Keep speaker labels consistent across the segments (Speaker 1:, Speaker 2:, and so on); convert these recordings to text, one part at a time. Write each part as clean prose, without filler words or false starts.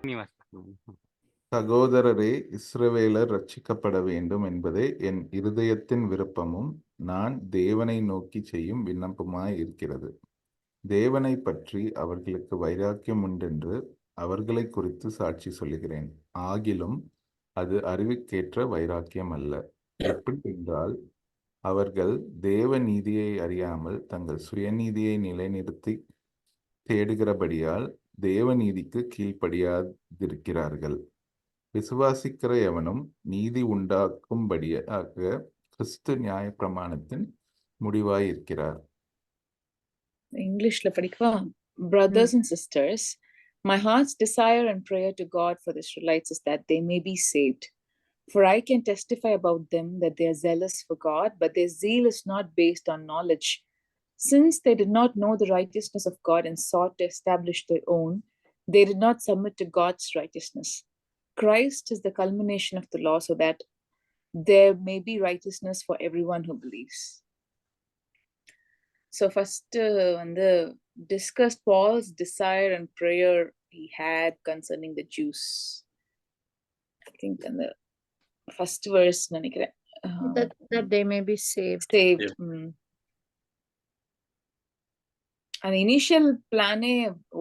Speaker 1: நீ வாசி.
Speaker 2: சகோதரரே, இஸ்ரவேலர் ரட்சிக்கப்பட வேண்டும் என்பதே என் இருதயத்தின் விருப்பமும் நான் தேவனை நோக்கி செய்யும் விண்ணப்பமாய் இருக்கிறது. தேவனை பற்றி அவர்களுக்கு வைராக்கியம் உண்டென்று அவர்களை குறித்து சாட்சி சொல்லுகிறேன். ஆகிலும் அது அறிவுக்கேற்ற வைராக்கியம் அல்ல. எப்படி என்றால், அவர்கள் தேவ நீதியை அறியாமல் தங்கள் சுயநீதியை நிலைநிறுத்தி தேடுகிறபடியால் தேவ நீதிக்கு கீழ்ப்படியாதிருக்கிறார்கள். விசுவாசிக்கிற எவனும் நீதி உண்டாக்கும்படியாக கிறிஸ்து நியாயப்பிரமாணத்தின் முடிவாயிருக்கிறார்.
Speaker 3: இங்கிலீஷ்ல படிக்கவா? Brothers and sisters, my heart's desire and prayer to God for the Israelites is that they may be saved. For I can testify about them that they are zealous for God, but their zeal is not based on knowledge. Since they did not know the righteousness of God and sought to establish their own, they did not submit to God's righteousness. Christ is the culmination of the law so that there may be righteousness for everyone who believes. So first discussed Paul's desire and prayer he had concerning the Jews. I think in the first verse
Speaker 4: that they may be saved.
Speaker 3: Yeah. And the initial plan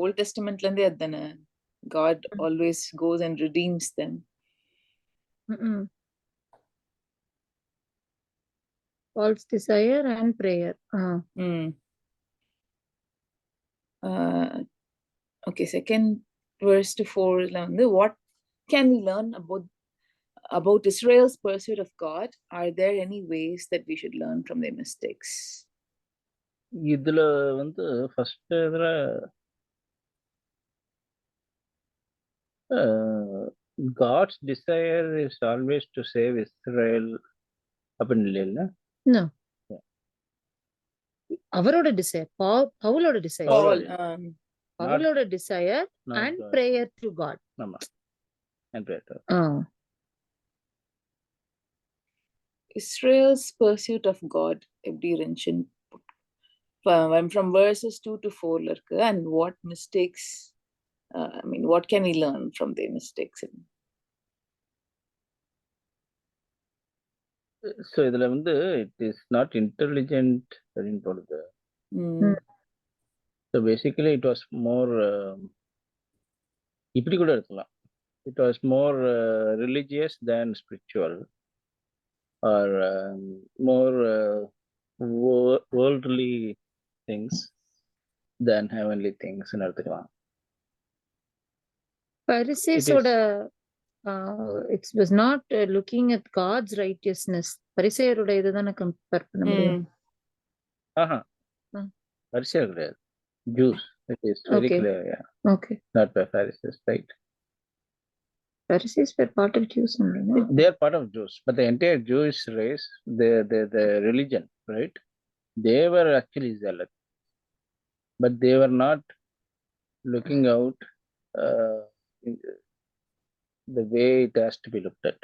Speaker 3: Old Testament God always goes and redeems them.
Speaker 4: Paul's desire and prayer.
Speaker 3: Okay, second verse to 4 what can we learn about Israel's pursuit of God? Are there any ways that we should learn from their mistakes?
Speaker 5: இதுல first God's desire is always to save Israel அப்படின்னு இல்லைல்ல?
Speaker 4: No. அவரோட desire, பவுலோட desire, பவுலோட desire and prayer to God.
Speaker 5: ஆமா, and prayer to
Speaker 3: Israel's pursuit of God எப்படி இருந்துச்சு? From verses 2 to 4 இருக்கு. And what mistakes, what can we learn from their mistakes?
Speaker 5: So இதுல it is not intelligent அப்படின்னு போடுது. So basically it was more இப்படி கூட இருக்கலாம். It was more religious than spiritual, or more worldly things than heavenly things ன்னு எடுத்துக்கலாம்.
Speaker 4: பரிசேயோட it was not looking at God's righteousness. பரிசேயரோட இதுதானே compare பண்ண முடியும்.
Speaker 5: பரிசேயர் கிடையாது, Jews. It is very clear. Yeah.
Speaker 4: Okay.
Speaker 5: Not by Pharisees, right?
Speaker 4: Pharisees were part of Jews.
Speaker 5: They are part of Jews, but the entire Jewish race, the religion, right? They were actually zealous, but they were not looking out the way it has to be looked at.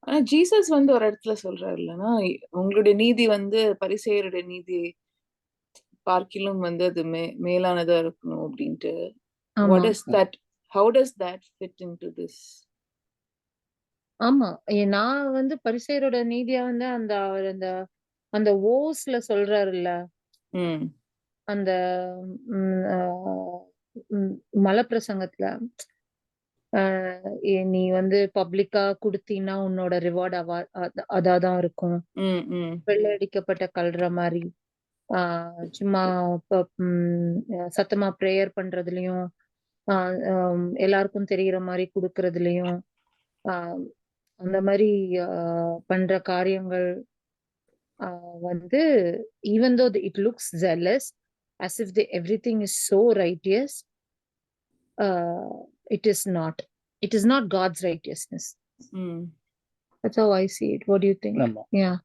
Speaker 3: ஆனா Jesus ஒரு இடத்துல சொல்றாரு இல்லைன்னா, உங்களுடைய நீதி பரிசேயருடைய நீதி பார்க்கிலும் அது மேலானதா இருக்கணும் அப்படின்ட்டு. What is that? How does that fit into this?
Speaker 4: ஆமா, நான் பரிசேயரோட நீதியா அந்த அந்த ஓஸ்ல சொல்றாருல்ல, அந்த மலப்பிரசங்கத்துல, நீ பப்ளிக்கா குடுத்தீன்னா உன்னோட ரிவார்ட் அதாதான் இருக்கும். வெள்ளையடிக்கப்பட்ட கல்ற மாதிரி சும்மா சத்தமா பிரேயர் பண்றதுலயும் எல்லாருக்கும் தெரிகிற மாதிரி குடுக்கறதுலயும் அந்த மாதிரி பண்ற காரியங்கள் even though it looks zealous, as if everything is so righteous, it is not God's righteousness. That's how I see it. What do you think? Yeah.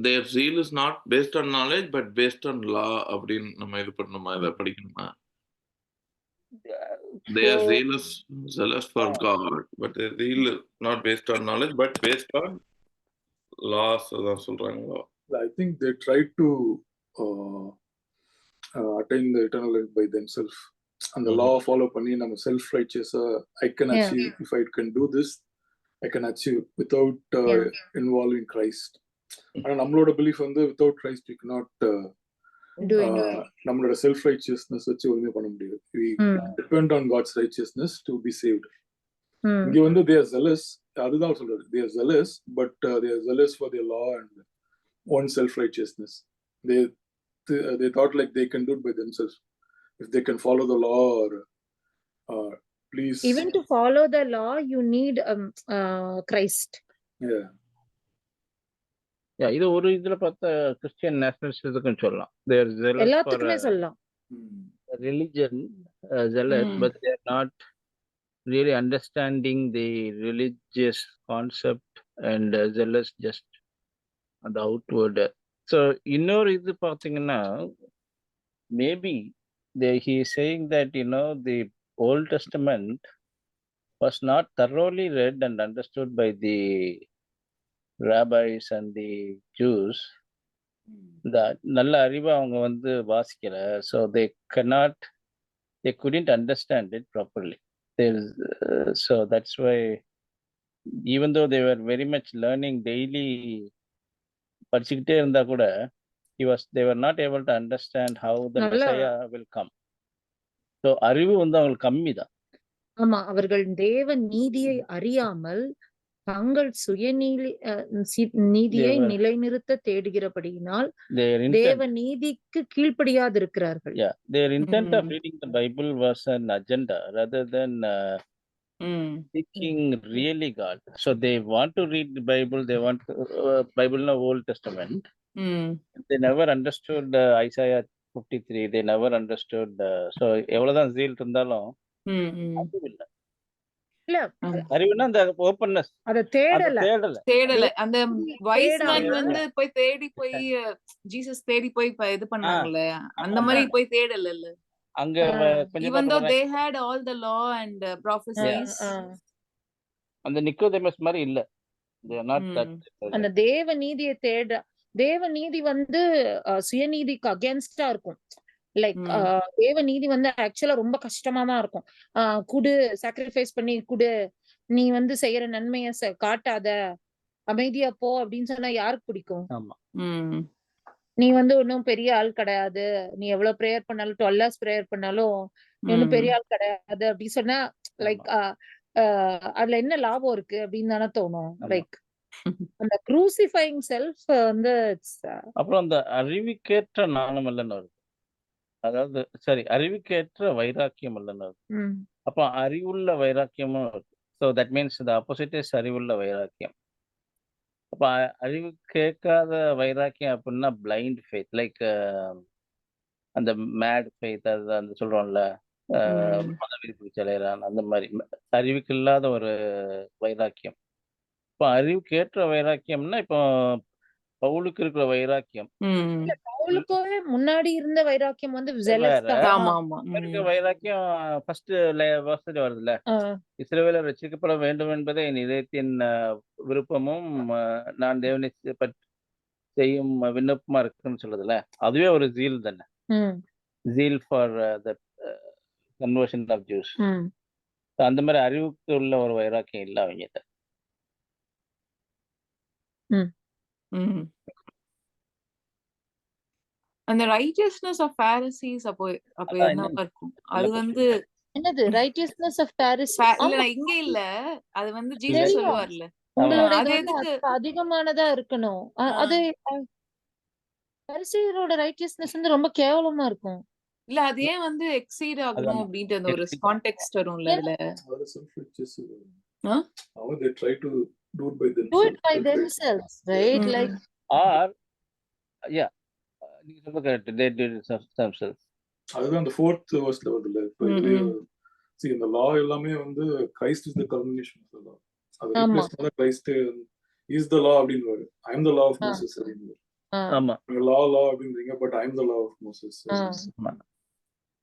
Speaker 6: Their zeal is not based on knowledge but based on law அப்படின்னு நம்ம இது பண்ணணுமா, இதை படிக்கணுமா? They are zealous for God, but their zeal is not based on knowledge but based on laws. அதான் சொல்றாங்க.
Speaker 7: I think they try to attain the eternal life by themselves.
Speaker 1: அந்த லா follow பண்ணி நம்ம செல்ஃப் ரைச்சியஸா I can
Speaker 4: Yeah.
Speaker 1: Achieve if I can do this I can achieve without
Speaker 4: Yeah.
Speaker 1: Involving Christ. ஆனா நம்மளோட belief வந்து without Christ we not
Speaker 4: Do anything.
Speaker 1: நம்மளோட self ரைச்சியஸ்னஸ் வச்சு ஒண்ணுமே பண்ண முடியாது. we
Speaker 4: Mm.
Speaker 1: depend on God's righteousness to be saved.
Speaker 4: Mm.
Speaker 1: இங்க வந்து they are zealous, அதுதான் சொல்றது, they are zealous but they are zealous for their law and own self righteousness. They thought like they can do it by themselves if they can follow the law or please.
Speaker 4: Even to follow the law, you need Christ.
Speaker 1: Yeah.
Speaker 5: இது ஒரு இதுல பார்த்தா Christian நேஷனலிஸ்டுக்கும் சொல்லலாம். They are zealous for
Speaker 4: எல்லாத்துக்குமே சொல்லலாம்.
Speaker 5: religion, zealous,
Speaker 3: Mm.
Speaker 5: but they are not really understanding the religious concept and zealous just on the outward. So இன்னொரு இது பார்த்தீங்கன்னா maybe he is saying that the Old Testament was not thoroughly read and understood by the rabbis and the Jews. That நல்ல அறிவை அவங்க வந்து வாசிக்கல, so they couldn't understand it properly. So that's why even though they were very much learning daily, படிச்சுக்கிட்டே இருந்தா கூட they were not able to understand how the Messiah will come. So அறிவு வந்து அவங்களுக்கு கம்மி தான்.
Speaker 4: ஆமா, அவர்கள் தேவ நீதியை அறியாமல் தங்கள் நீதியை நிலைநிறுத்த தேடுகிறபடியினால் தேவ நீதிக்கு கீழ்ப்படியாதிருக்கிறார்கள்.
Speaker 5: Yeah, their intent of reading the Bible was an agenda rather than seeking really God. So they want to read the Bible, they want Bible in the Old Testament. They never understood Isaiah 53, they never understood. So எவ்வளவுதான் zeal இருந்தாலும் அறிவுனா அந்த openness,
Speaker 4: அத தேடல.
Speaker 3: அந்த wise man வந்து போய் தேடி போய் Jesus தேடி போய் இது பண்ணாங்கல, அந்த மாதிரி போய் தேடல.
Speaker 5: அங்க
Speaker 3: even though they had all the law and prophecies,
Speaker 5: அந்த நிக்கோதேமஸ் மாதிரி இல்ல. They are not that.
Speaker 4: அந்த தேவ நீதியை தேவ நீதி வந்து சுயநீதிக்கு அகேன்ஸ்டா இருக்கும். லைக் தேவ நீதி வந்து ஆக்சுவலா ரொம்ப கஷ்டமா தான் இருக்கும். குடு, சாக்ரிஃபைஸ் பண்ணி குடு, நீ வந்து செய்யற நன்மைய காட்டாத, அமைதியா போ அப்படின்னு சொன்னா யாருக்கு பிடிக்கும்? நீ வந்து ஒன்னும் பெரிய ஆள் கிடையாது, நீ எவ்வளவு பிரேயர் பண்ணாலும் 12 hours பிரேயர் பண்ணாலும் நீ ஒன்னும் பெரிய ஆள் கிடையாது அப்படின்னு சொன்னா லைக் அதுல என்ன லாபம் இருக்கு அப்படின்னு தானே தோணும். லைக் அந்த க்ரூசிஃபைங் செல்ஃப் வந்து
Speaker 5: அப்புறம் அந்த அறிவுக்கேற்ற நாணம் இல்லைன்னு வருது. அதாவது சரி, அறிவுக்கேற்ற வைராக்கியம் இல்லைன்னு வருது. அப்ப அறிவுள்ள வைராக்கியமும் இருக்கு. So that means the opposite is அறிவுள்ள வைராக்கியம். அப்ப அறிவு கேட்காத வைராக்கியம் அப்படின்னா பிளைண்ட் ஃபெய்த், லைக் அந்த மேட் ஃபெய்த், அது அந்த சொல்றோம்ல மதவெறி பிடிச்சலைறான், அந்த மாதிரி அறிவுக்கு இல்லாத ஒரு வைராக்கியம். இப்போ அறிவுக்கேற்ற வைராக்கியம்னா இப்போ பவுலுக்கு இருக்கிற வைராக்கியம்,
Speaker 4: பவுலுக்கே முன்னாடி இருந்த வைராக்கியம் வந்து
Speaker 5: வைராக்கியம் ஃபர்ஸ்ட் வருஷத்துல வருதுல்ல, இஸ்ரவேலர் ரட்சிக்கப்பட வேண்டும் என்பதே என் இதயத்தின் விருப்பமும் நான் தேவனை செய்யும் விண்ணப்பமா இருக்குன்னு சொல்லுதுல, அதுவே ஒரு ஜீல் தானே. Zeal for the conversion of Jews. அந்த மாதிரி அறிவுக்கு உள்ள ஒரு வைராக்கியம் இல்ல அவங்கிட்ட.
Speaker 3: அந்த ரைட்டியஸ்னஸ் ஆஃப் பாரிசீஸ் அப்போ என்ன இருக்கும்? அது வந்து
Speaker 4: என்னது ரைட்டியஸ்னஸ் ஆஃப் பாரிஸ்?
Speaker 3: இல்ல இங்க இல்ல, அது வந்து ஜீசஸ் சொல்லுவார்ல,
Speaker 4: உங்களுடைய அதிகமானதா இருக்கணும். அது பாரிசீயரோட ரைட்டியஸ்னஸ் வந்து ரொம்ப கேவலமா இருக்கும்.
Speaker 3: இல்ல அது ஏன் வந்து எக்ஸீட் ஆகணும் அப்படின்ற அந்த ஒரு கான்டெக்ஸ்ட் வரும்ல அதுல.
Speaker 1: they try to do it by themselves,
Speaker 4: right? Like
Speaker 5: or yeah, நீங்க சொல்றது correct, they did it themselves.
Speaker 1: அதுதான் அந்த 4th verseல வருதுல. see இந்த law எல்லாமே வந்து Christ is the culmination of the law. அது replace பண்ண Christ is the law அப்படினு வரும். I am the law of Moses அப்படினு.
Speaker 5: ஆமா,
Speaker 1: law அப்படிங்கறீங்க, but I am the law of Moses.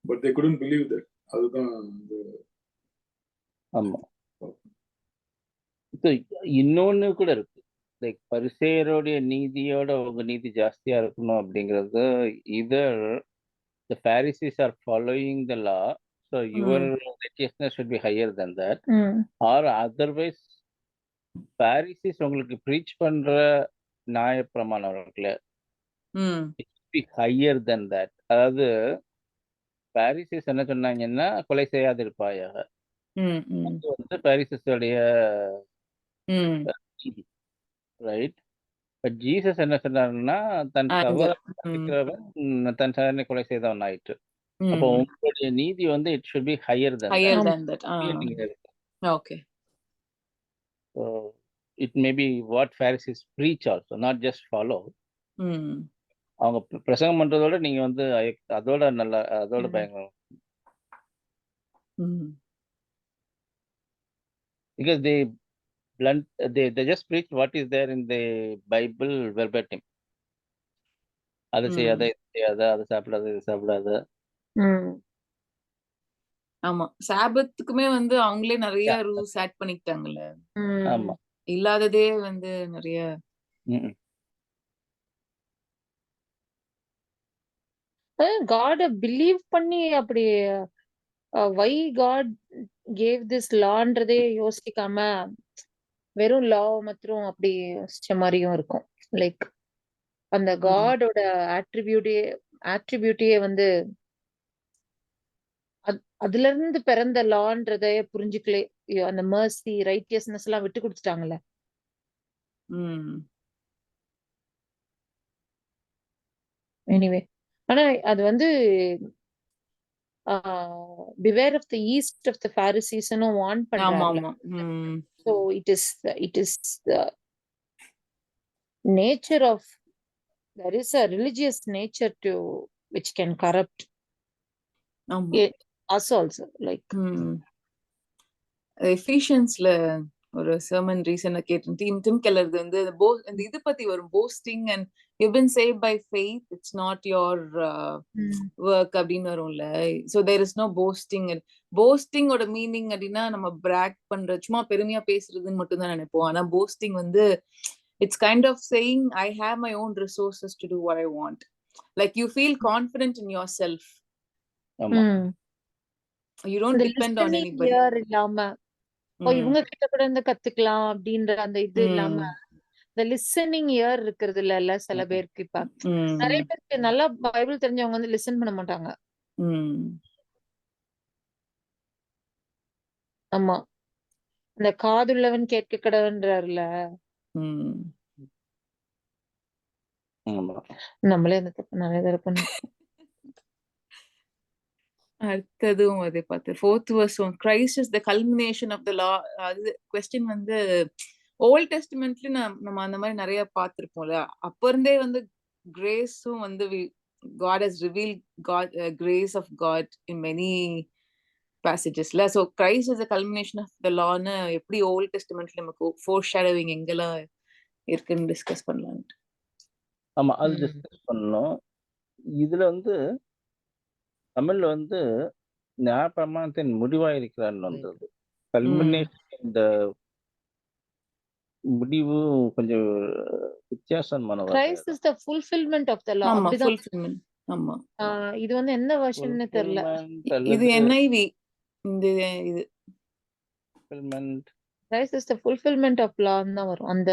Speaker 1: but they couldn't believe that. அதுதான்
Speaker 5: ஆமா. இன்னொன்னு கூட இருக்கு, லைக் பரிசேயருடைய நீதியோட உங்க நீதி ஜாஸ்தியா இருக்கணும் அப்படிங்கிறது. இதர் the Pharisees are following the law, So your righteousness should be higher than that. Or otherwise, Pharisees உங்களுக்கு preach பண்ற நியாய பிரமாணம் இருக்குல்ல,
Speaker 3: ம்
Speaker 5: it should be higher than that. அதாவது பாரிசிஸ் என்ன சொன்னாங்கன்னா கொலை செய்யாதிருப்பாயாக.
Speaker 3: ம் ம்
Speaker 5: அது வந்து பாரிசிஸுடைய
Speaker 3: ம்
Speaker 5: நீதி, ரைட்? பட் ஜீசஸ் என்ன சொன்னாருன்னா, தன்
Speaker 3: anger.
Speaker 5: சகோதரனை
Speaker 3: ம்
Speaker 5: அடிக்கிறவன் தன் சகோதரனை கொலை செய்தவன் ஆயிற்று. அப்போ
Speaker 3: ம்
Speaker 5: உங்களுடைய நீதி வந்து it should be higher than
Speaker 3: higher
Speaker 5: that.
Speaker 3: than that.
Speaker 5: நீங்க இருக்கு.
Speaker 3: Okay.
Speaker 5: So it may be what Pharisees preach also, not just follow.
Speaker 3: ம்
Speaker 5: அவங்க பிரசங்கம் பண்றதோட நீங்க வந்து அதோட நல்லா அதோட
Speaker 3: ம்
Speaker 5: பயங்கரம்.
Speaker 3: ம்
Speaker 5: Because they blunt, they just preach what is there in the Bible verbatim. அதை செய்யாத,
Speaker 3: ம்
Speaker 5: இது செய்யாத, அதை சாப்பிடாத, இது சாப்பிடாத.
Speaker 3: ஆமா. சாபத்துக்குமே வந்து அவங்களே நிறைய
Speaker 5: Yeah.
Speaker 3: Rules add பண்ணிக்கிட்டாங்கல்ல.
Speaker 5: ஆமா.
Speaker 3: இல்லாததே வந்து நிறைய.
Speaker 5: ம்.
Speaker 4: காட பிலீவ் பண்ணி அப்படி வை காட் கேவ் திஸ் லான்றதே யோசிக்காம வெறும் லா மாத்திரம் அப்படி யோசிச்ச மாதிரியும் இருக்கும். லைக் அந்த
Speaker 3: ம்
Speaker 4: காடோட ஆட்ரிபியூட்டியே வந்து அதுல இருந்து பிறந்த லான்றதை புரிஞ்சுக்கலே. அந்த மர்சி ரைட்டியஸ்னஸ் எல்லாம் விட்டு கொடுத்துட்டாங்கல்ல.
Speaker 3: ம்
Speaker 4: எனிவே ஆனா அது வந்து beware of the yeast of the பாரிசீஸ்னு வார்ன்
Speaker 3: ஆமா
Speaker 4: பண்றாருல.
Speaker 3: ஆமா. ம்
Speaker 4: So it is the nature of, there is a religious nature to which can corrupt
Speaker 3: ஆமா.
Speaker 4: us also. Like
Speaker 3: ம் எஃபிஷியன்ஸ்ல ஒரு சர்மன் ரீசனா கேட்டேன். டிம் கெல்லர் வந்து அந்த இது பத்தி வரும், boasting and you been saved by faith, it's not your work அப்படின்னு வரும்ல. So there is no boasting. போஸ்டிங்கோட மீனிங் அப்படின்னா நம்ம பிராக் பண்ற, சும்மா பெருமையா பேசுறதுன்னு மட்டும் தான் நினைப்போம். ஆனா போஸ்டிங் வந்து it's kind of saying I have my own resources to do what I want. Like you feel confident in yourself.
Speaker 5: ஆமா.
Speaker 3: யூ டோன்ட்
Speaker 4: இந்த
Speaker 3: depend on
Speaker 4: listening
Speaker 3: anybody.
Speaker 4: ear இல்லாம இவங்க கிட்ட கூட இருந்து கத்துக்கலாம் அப்படின்ற அந்த இது இல்லாம இந்த லிசனிங் இயர் இருக்கிறது இல்ல சில பேருக்கு. இப்ப நிறைய பேருக்கு நல்லா பைபிள் தெரிஞ்சவங்க வந்து லிசன் பண்ண மாட்டாங்க. ஆமா, இந்த காதுள்ளவன் கேட்க கடவன்றாருல.
Speaker 5: ஆமா.
Speaker 4: நம்மளே அந்த தப்பு நிறைய தடவை பண்ணோம்.
Speaker 3: அடுத்ததும் அதே பார்த்து fourth verse, Christ is the culmination of the law. அது கொஸ்டின் வந்து ஓல்ட் டெஸ்டிமெண்ட்ல நம்ம அந்த மாதிரி நிறைய பார்த்திருப்போம்ல. அப்ப இருந்தே வந்து கிரேஸும் வந்து God has revealed God, grace of God in many passagesல. So Christ is the culmination of the law ன்னு எப்படி ஓல்ட் டெஸ்டிமெண்ட்ல நமக்கு ஃபோர்ஷேடோவிங் எங்கெல்லாம் இருக்குன்னு டிஸ்கஸ் பண்ணலாம்.
Speaker 5: ஆமா, அது டிஸ்கஸ் பண்ணோம். இதுல வந்து தமிழ்ல வந்து ஞாபகத்தின் முடிவாயிருக்கிறான்னு வந்தது. கல்மினேஷன், இந்த முடிவு கொஞ்சம் வித்தியாசமான
Speaker 4: Christ is the fulfillment of the law.
Speaker 3: ஆமா,
Speaker 4: அப்படிதான்.
Speaker 3: fulfillment. ஆமா.
Speaker 4: இது வந்து என்ன வெர்ஷன்னு தெரியல.
Speaker 3: இது NIV. இந்த இது
Speaker 5: fulfillment.
Speaker 4: Christ is the fulfillment of law தான் வரும் அந்த.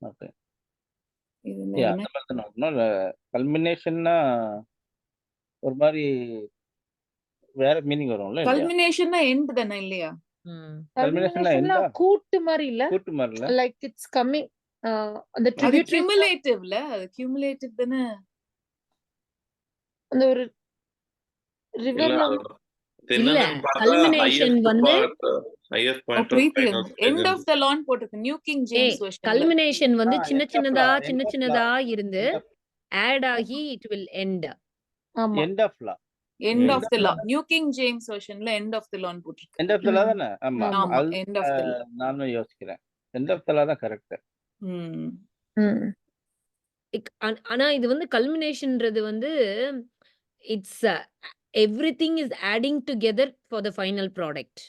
Speaker 5: ஓகே.
Speaker 3: இது
Speaker 5: அந்த மாதிரி தான். கல்மினேஷன்னா ஒரு மாதிரி வேற மீனிங் வரும்ல.
Speaker 3: கல்மினேஷன்னா எண்ட் தானே இல்லையா?
Speaker 4: கல்மினேஷன்னா கூட்டு மாதிரி இல்ல,
Speaker 5: கூட்டு மாதிரி இல்ல,
Speaker 4: லைக் இட்ஸ் கமிங் அந்த
Speaker 3: அது கியூமுலேட்டிவ்ல, அது கியூமுலேட்டிவ் தானே.
Speaker 4: அந்த ஒரு ரிவர்ல
Speaker 7: இல்ல, கல்மினேஷன் வந்து
Speaker 3: எண்ட் ஆஃப் த லான் போட்டுருக்கு new King James version.
Speaker 7: Culmination வந்து சின்ன சின்னதா இருந்து ஆட் ஆகி இட் வில் எண்ட்.
Speaker 4: ஆமா,
Speaker 5: end of law.
Speaker 3: End of the law. New King James versionல end of the law போட்டுருக்கு.
Speaker 5: End of the law தானே? ஆமா, அது
Speaker 3: end of the law.
Speaker 5: நானும் யோசிக்கிறேன். End of the law தான் கரெக்ட்.
Speaker 7: ஆனா இது வந்து கல்மினேஷன்ன்றது வந்து it's everything is adding together for the final product.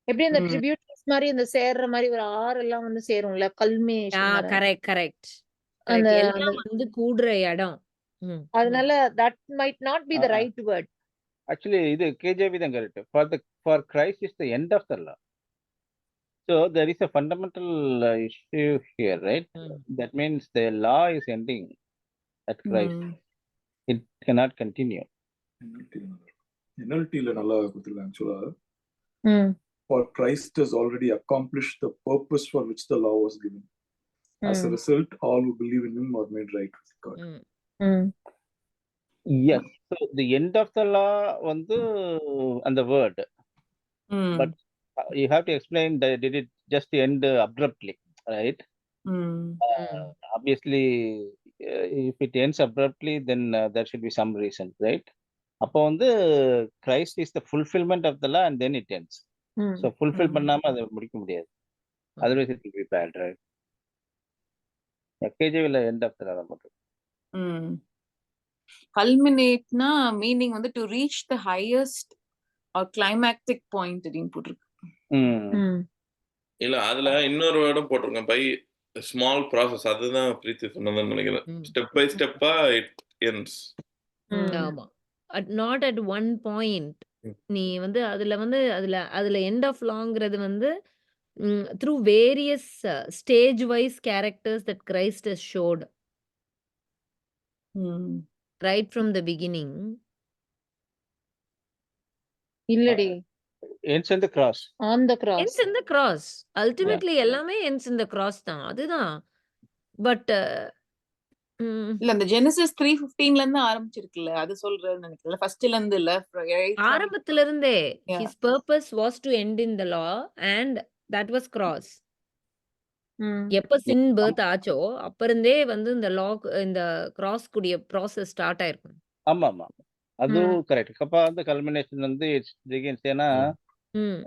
Speaker 4: எப்படி அந்த ட்ரிபியூட்டரிஸ் மாதிரி அந்த சேர்ற மாதிரி ஒரு ஆறு எல்லாம் வந்து சேரும்ல கல்மினேஷன்.
Speaker 7: கரெக்ட். அந்த எல்லாம் வந்து கூடுற இடம். ம்.
Speaker 4: அதனால that might not be the
Speaker 5: Uh,
Speaker 4: right word.
Speaker 5: Actually, இது KJV தான் correct. For Christ is the end of the law. So there is a fundamental issue here, right?
Speaker 7: ம்.
Speaker 5: That means the law is ending at Christ. It cannot continue.
Speaker 1: NLT ல நல்லா கொடுத்திருக்காங்க ஆக்சுவலா.
Speaker 4: ம்.
Speaker 1: For Christ has already accomplished the purpose for which the law was given. As a
Speaker 4: ம்.
Speaker 1: result, all who believe in him are made right with God.
Speaker 7: ம்.
Speaker 4: ம்.
Speaker 5: Yes. So the end of the law வந்து அந்த word. But you have to explain that did it just end abruptly, right? Obviously, if it ends abruptly, then there should be some reason, right? அப்போ வந்து Christ is the fulfillment of the law and then it ends.
Speaker 4: ம்.
Speaker 5: So fulfill
Speaker 3: ம்.
Speaker 5: பண்ணாம அதை முடிக்க முடியாது. Otherwise it will be bad, right? KJVல end of the law தான் போட்டிருக்கு.
Speaker 3: கல்மினேட்னா மீனிங் வந்து to reach the highest or climactic point அப்படின்னு போட்டிருக்கு.
Speaker 5: ம்.
Speaker 4: ம்.
Speaker 6: இல்ல அதுல இன்னொரு வேர்டும் போட்டிருக்கேன், பை ஸ்மால் ப்ராசஸ். அதுதான் பிரீத்தி சொன்னதுன்னு நினைக்கிறேன்.
Speaker 7: ம்.
Speaker 6: ஸ்டெப் பை ஸ்டெப்பா இட் எண்ட்ஸ்.
Speaker 4: ம்.
Speaker 7: ஆமா. Not at one point.
Speaker 6: ம்.
Speaker 7: நீ வந்து அதுல எண்ட் ஆஃப் லாங்கிறது வந்து through various stage wise characters that Christ has showed right from the beginning.
Speaker 4: இல்லடி,
Speaker 5: Ends in the cross.
Speaker 4: on the cross.
Speaker 7: ends in the cross. Ultimately எல்லாமே ends in the cross தான். அதுதான். But
Speaker 3: இல்ல அந்த Genesis 3:15 இருந்து ஆரம்பிச்சிருக்குல்ல, அது சொல்றேன்னு நினைக்கிறேன். ஃபர்ஸ்ட்ல இருந்து இல்ல,
Speaker 7: ஆரம்பத்துல இருந்தே
Speaker 3: Yeah.
Speaker 7: his purpose was to end in the law and that was cross.
Speaker 4: ம்.
Speaker 7: எப்ப சின் பர்த் ஆச்சோ அப்ப இருந்தே வந்து இந்த லா இந்த கிராஸ் கூடிய ப்ராசஸ் ஸ்டார்ட் ஆயிருக்கும்.
Speaker 5: ஆமா ஆமா, அதுவும் கரெக்ட். அப்ப வந்து கல்மினேஷன் வந்து இட்ஸ் பிகின்ஸ். ஏன்னா
Speaker 7: ம்.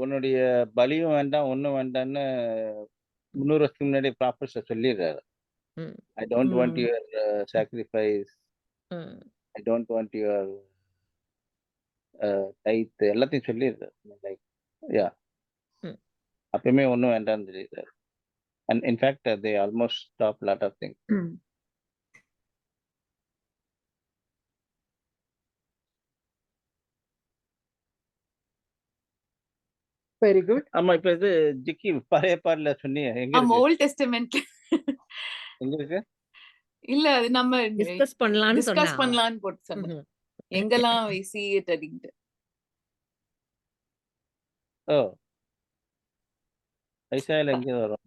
Speaker 5: உன்னுடைய பலியும் வேண்டாம் ஒண்ணும் வேண்டாம்னு 300 வருஷத்துக்கு முன்னாடி ப்ராஃபட்ஸ் சொல்லிடுறாரு.
Speaker 7: ம்.
Speaker 5: I don't want your sacrifice.
Speaker 7: ம்.
Speaker 5: I don't want your tithe. எல்லாத்தையும் சொல்லிடுறாரு. லைக் யா,
Speaker 7: ம்.
Speaker 5: அப்பயுமே ஒண்ணும் வேண்டாம்னு சொல்லிடுறாரு. And in fact, they almost stop lot of things.
Speaker 3: ம்.
Speaker 4: Very good.
Speaker 5: ஆமா, இப்ப இது ஜிக்கி பழைய பாடல சொன்னீங்க, எங்க
Speaker 3: ஆமா,
Speaker 5: இருக்கு?
Speaker 3: ஓல்ட் டெஸ்டமென்ட்ல
Speaker 5: எங்க இருக்கு?
Speaker 3: இல்ல, அது நம்ம
Speaker 7: டிஸ்கஸ் பண்ணலாம்னு
Speaker 3: டிஸ்கஸ்
Speaker 7: சொன்னா.
Speaker 3: பண்ணலாம்னு போட்டு சொன்னேன்.
Speaker 7: ம்ஹும்.
Speaker 3: எங்கெல்லாம் we see it அப்படின்ட்டு.
Speaker 5: ஓ, ஐசாயால எங்க வரும்?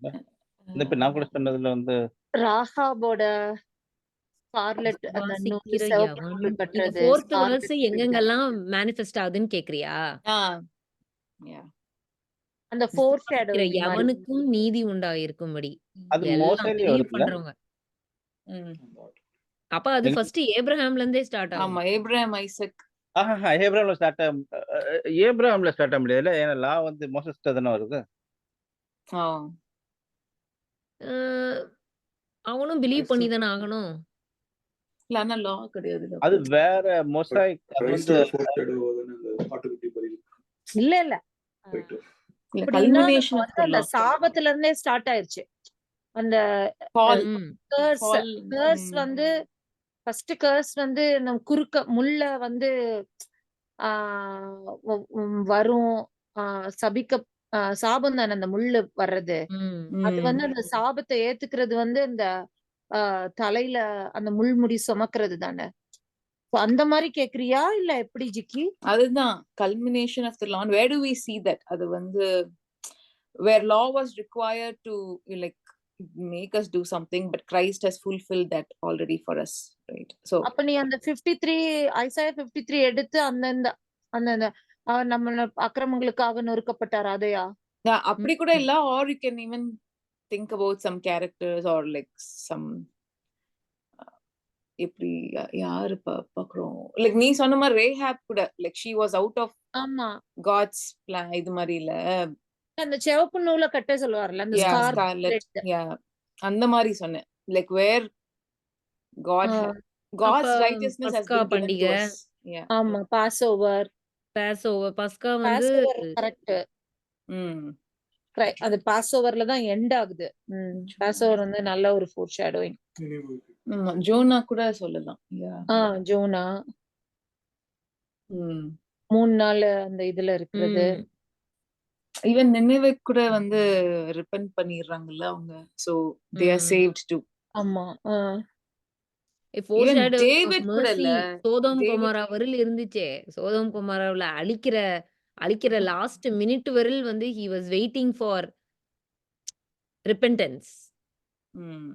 Speaker 5: இந்த இப்ப நான் கூட சொன்னதுல வந்து
Speaker 4: ராகாபோட ஸ்கார்லெட் அந்த நூல்
Speaker 7: வாசிக்கிற
Speaker 4: சிவப்பு
Speaker 7: எவனும்
Speaker 4: நூல்
Speaker 7: இந்த
Speaker 4: கட்டுறது,
Speaker 7: 4th
Speaker 4: ஸ்கார்லெட்
Speaker 7: verse எங்கெங்கெல்லாம் மேனிஃபெஸ்ட் ஆகுதுன்னு கேக்குறியா?
Speaker 3: Yeah.
Speaker 4: அந்த ஃபோர்
Speaker 7: விசுவாசிக்கிற
Speaker 4: ஷேடோவிங் மாதிரி.
Speaker 7: எவனுக்கும் நீதி உண்டாயிருக்கும்படி
Speaker 5: அது
Speaker 7: எல்லாம்
Speaker 5: மோசேலயே
Speaker 7: பிலீவ்
Speaker 5: வருதுல்ல?
Speaker 7: பண்றவங்க.
Speaker 3: ம்.
Speaker 7: அப்ப அது
Speaker 5: எங்க?
Speaker 7: ஃபர்ஸ்ட் ஏப்ரஹாம்ல இருந்தே ஸ்டார்ட் ஆகும்.
Speaker 3: ஆமா, ஏப்ரஹாம், ஐசக்.
Speaker 5: ஏப்ரஹாம்ல ஸ்டார்ட் ஏப்ரஹாம்ல ஸ்டார்ட் ஆக முடியாதுல்ல, ஏன்னா லா வந்து மோசஸ் தானே வருது.
Speaker 3: ஆ.
Speaker 7: அஹ், அவனும் பிலீவ் பண்ணி தானே ஆகணும்.
Speaker 3: இல்ல, ஆனா law கிடையாது.
Speaker 5: அது வேற மொசாயிக். அது வந்து
Speaker 1: கிரைஸ்டோட foreshadow தானே இந்த ஆட்டுக்குட்டி பலி.
Speaker 4: இல்ல இல்ல
Speaker 1: Right.
Speaker 3: இல்ல,
Speaker 4: அப்படின்னா
Speaker 3: culmination of the
Speaker 4: அந்த
Speaker 3: law.
Speaker 4: சாபத்துல இருந்தே ஸ்டார்ட் ஆயிருச்சு. அந்த
Speaker 3: Fall.
Speaker 7: ம்.
Speaker 4: கர்ஸ்
Speaker 3: Fall.
Speaker 4: கர்ஸ் வந்து ஃபர்ஸ்ட் கர்ஸ் வந்து நம்ம குறுக்க முள்ள வந்து வரும், சபிக்க சாபம் தானே அந்த முள்ளு வர்றது.
Speaker 7: ம்.
Speaker 4: அது வந்து அந்த சாபத்தை ஏத்துக்கிறது வந்து இந்த தலையில அந்த முள்முடி சுமக்கிறது தானே. So, அந்த மாதிரி கேக்குறியா இல்ல எப்படி ஜிக்கி?
Speaker 3: அதுதான் culmination of the law. Where do we see that? அது வந்து where law was required to like make us do something, but Christ has fulfilled that already for us, right? So
Speaker 4: அப்ப நீ அந்த 53 ஐசாயா 53 எடுத்து அந்த அந்த நம்ம அக்கிரமங்களுக்காக நொறுக்கப்பட்டார் அதையா?
Speaker 3: yeah, அப்படி கூட இல்ல, or you can even think about some characters or like some எப்படி யாரு பாக்குறோம், like நீ சொன்ன மாதிரி ரேஹாப் கூட, like she was out of
Speaker 4: ஆமா,
Speaker 3: God's plan. இது மாதிரி இல்ல,
Speaker 4: அந்த சிவப்பு நூலை கட்ட சொல்லுவார்ல அந்த
Speaker 3: yeah,
Speaker 4: ஸ்கார்லெட்.
Speaker 3: scarlet, yeah, அந்த மாதிரி சொன்னேன். like where God's
Speaker 7: அப்ப
Speaker 3: righteousness has
Speaker 7: பஸ்கா
Speaker 3: been given to
Speaker 7: பண்டிகை.
Speaker 3: us. Yeah.
Speaker 4: ஆமா, பாஸ் ஓவர்.
Speaker 7: பஸ்கா வந்து
Speaker 4: கரெக்ட்.
Speaker 3: ம்.
Speaker 4: அது பாஸ் ஓவர்ல தான் எண்ட் ஆகுது. பாஸ் ஓவர் வந்து நல்ல ஒரு ஃபோர் ஷேடோயிங்.
Speaker 1: நினைவு
Speaker 3: ஜோனா கூட சொல்லலாம்.
Speaker 4: ஜோனா
Speaker 3: ம்.
Speaker 4: 3 நாள் அந்த இதுல இருக்கிறது.
Speaker 3: ஈவன் நினைவே கூட வந்து ரிப்பென்ட் பண்ணிடுறாங்கல்ல அவங்க. So they are saved to.
Speaker 4: ஆமா.
Speaker 3: Even
Speaker 7: Foreshadowing of
Speaker 3: David கூட
Speaker 7: mercy
Speaker 3: இல்ல.
Speaker 7: சோதோம்
Speaker 3: David
Speaker 7: கொமோரா வரையில் இருந்துச்சே. சோதோம் கொமோராவுல அழிக்கிற லாஸ்ட் மினிட் வரையில் வந்து he was waiting for repentance.
Speaker 3: ம்.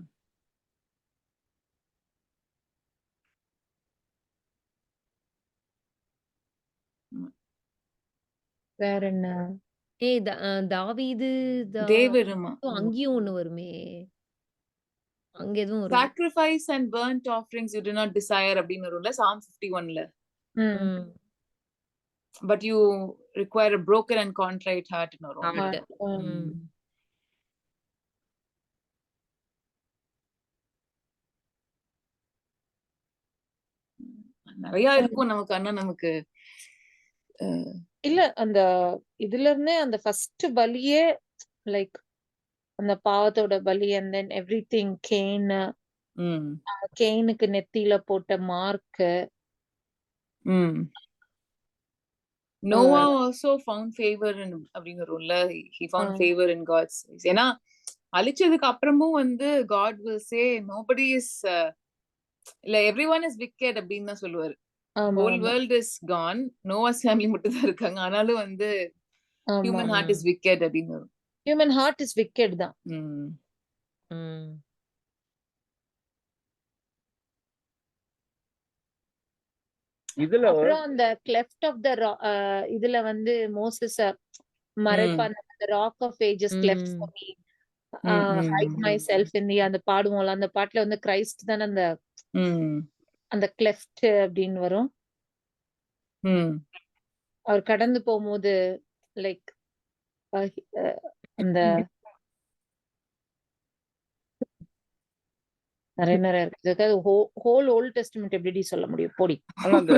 Speaker 4: வேற என்ன?
Speaker 7: ஏய் தாவீது
Speaker 3: டேவிடுமா.
Speaker 7: அங்கேயும் ஒண்ணு வருமே. அங்க எதுவும் வரும்.
Speaker 3: Sacrifice and burnt offerings you do not desire அப்படின்னு வரும்ல Psalm 51ல.
Speaker 7: ம்.
Speaker 3: But you require a broken and contrite heart ன்னு வரும்.
Speaker 7: Heart. ம்.
Speaker 3: நிறைய இருக்கும் நமக்கு. ஆனா நமக்கு
Speaker 4: இல்ல அந்த இதுல இருந்தே அந்த ஃபர்ஸ்ட் பலியே லைக் அந்த பாவத்தோட பலி and then everything கேனுக்கு நெத்தியில போட்ட mark.
Speaker 3: Noah also found favor in அப்படின்னு வரும்ல. He found favor in God's eyes. ஏன்னா அழிச்சதுக்கு அப்புறமும் வந்து God will say nobody is இல்ல everyone is wicked அப்படின்னு தான் சொல்லுவாரு. Whole world is gone. Noah's family மட்டும் தான் இருக்காங்க. ஆனாலும் வந்து human heart is wicked அப்படின்னு வரும்.
Speaker 4: Human heart is wicked தான்.
Speaker 5: இதுல
Speaker 4: அப்புறம் அந்த cleft of the இதுல வந்து மோசஸ் மறைப்பான rock of ages cleft for me, hide myself in the அந்த பாடுவோம்ல அந்த பாட்டுல வந்து கிரைஸ்ட் தானே அந்த அந்த cleft அப்படின்னு வரும். அவர் கடந்து போகும்போது லைக் அந்த நிறைய இருக்கு. ஹோல் ஓல்ட் டெஸ்டமென்ட் எப்படி சொல்ல முடியும் போடி.
Speaker 5: ஆனா அந்த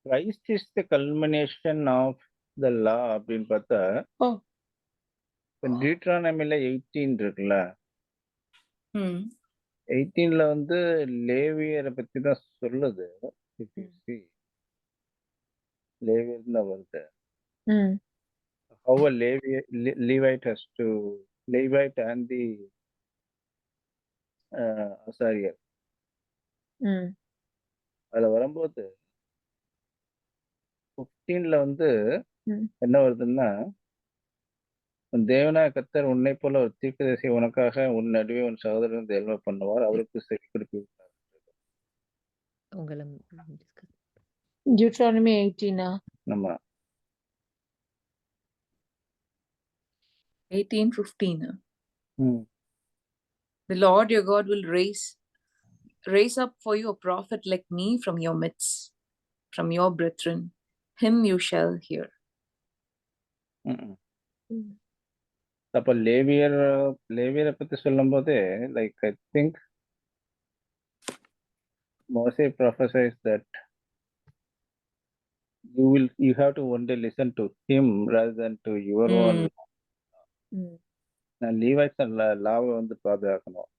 Speaker 5: Christ is the culmination of the law அப்படின்னு பார்த்தா டியூட்ரானமில 18 இருக்குல்ல, 18ல வந்து லேவியரை பத்தி தான் சொல்லுது. லேவியர் தான் வருது. How a Levite has to Levite and the ஆசாரியர் அதுல வரும்போது 15ல வந்து என்ன வருதுன்னா, தேவனாய கர்த்தர் உன்னை போல ஒரு தீர்க்கதரிசி உனக்காக உன் நடுவே உன் சகோதரன் தேர்வு பண்ணுவார், அவருக்கு செவி கொடுப்பீர்கள்.
Speaker 4: Deuteronomy 18
Speaker 5: ஆமா
Speaker 3: 18:15. The Lord your God will raise up for you a prophet like me from your midst, from your brethren. Him you shall hear.
Speaker 5: அப்ப லேவியரை பத்தி சொல்லும் போதே like I think Moses prophesies that you have to one day listen to him rather than to your own. நான் லீவைட்ஸ் லாவை வந்து பாதுகாக்கணும்.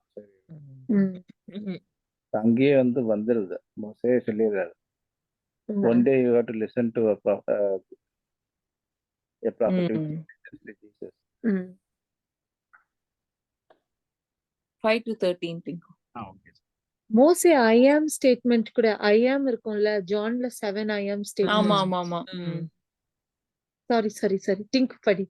Speaker 5: அங்கேயே வந்து வந்துருது. மோசே சொல்லிடுறாரு, one day you have to listen to a prophet Jesus.
Speaker 3: 5-13 think.
Speaker 4: மோசே ஐ ஆம் ஸ்டேட்மெண்ட் கூட ஐ ஆம் இருக்கும்ல ஜான்ல 7 ஐ ஆம் ஸ்டேட்மெண்ட்.
Speaker 3: ஆமா
Speaker 4: சரி திங்க் படி.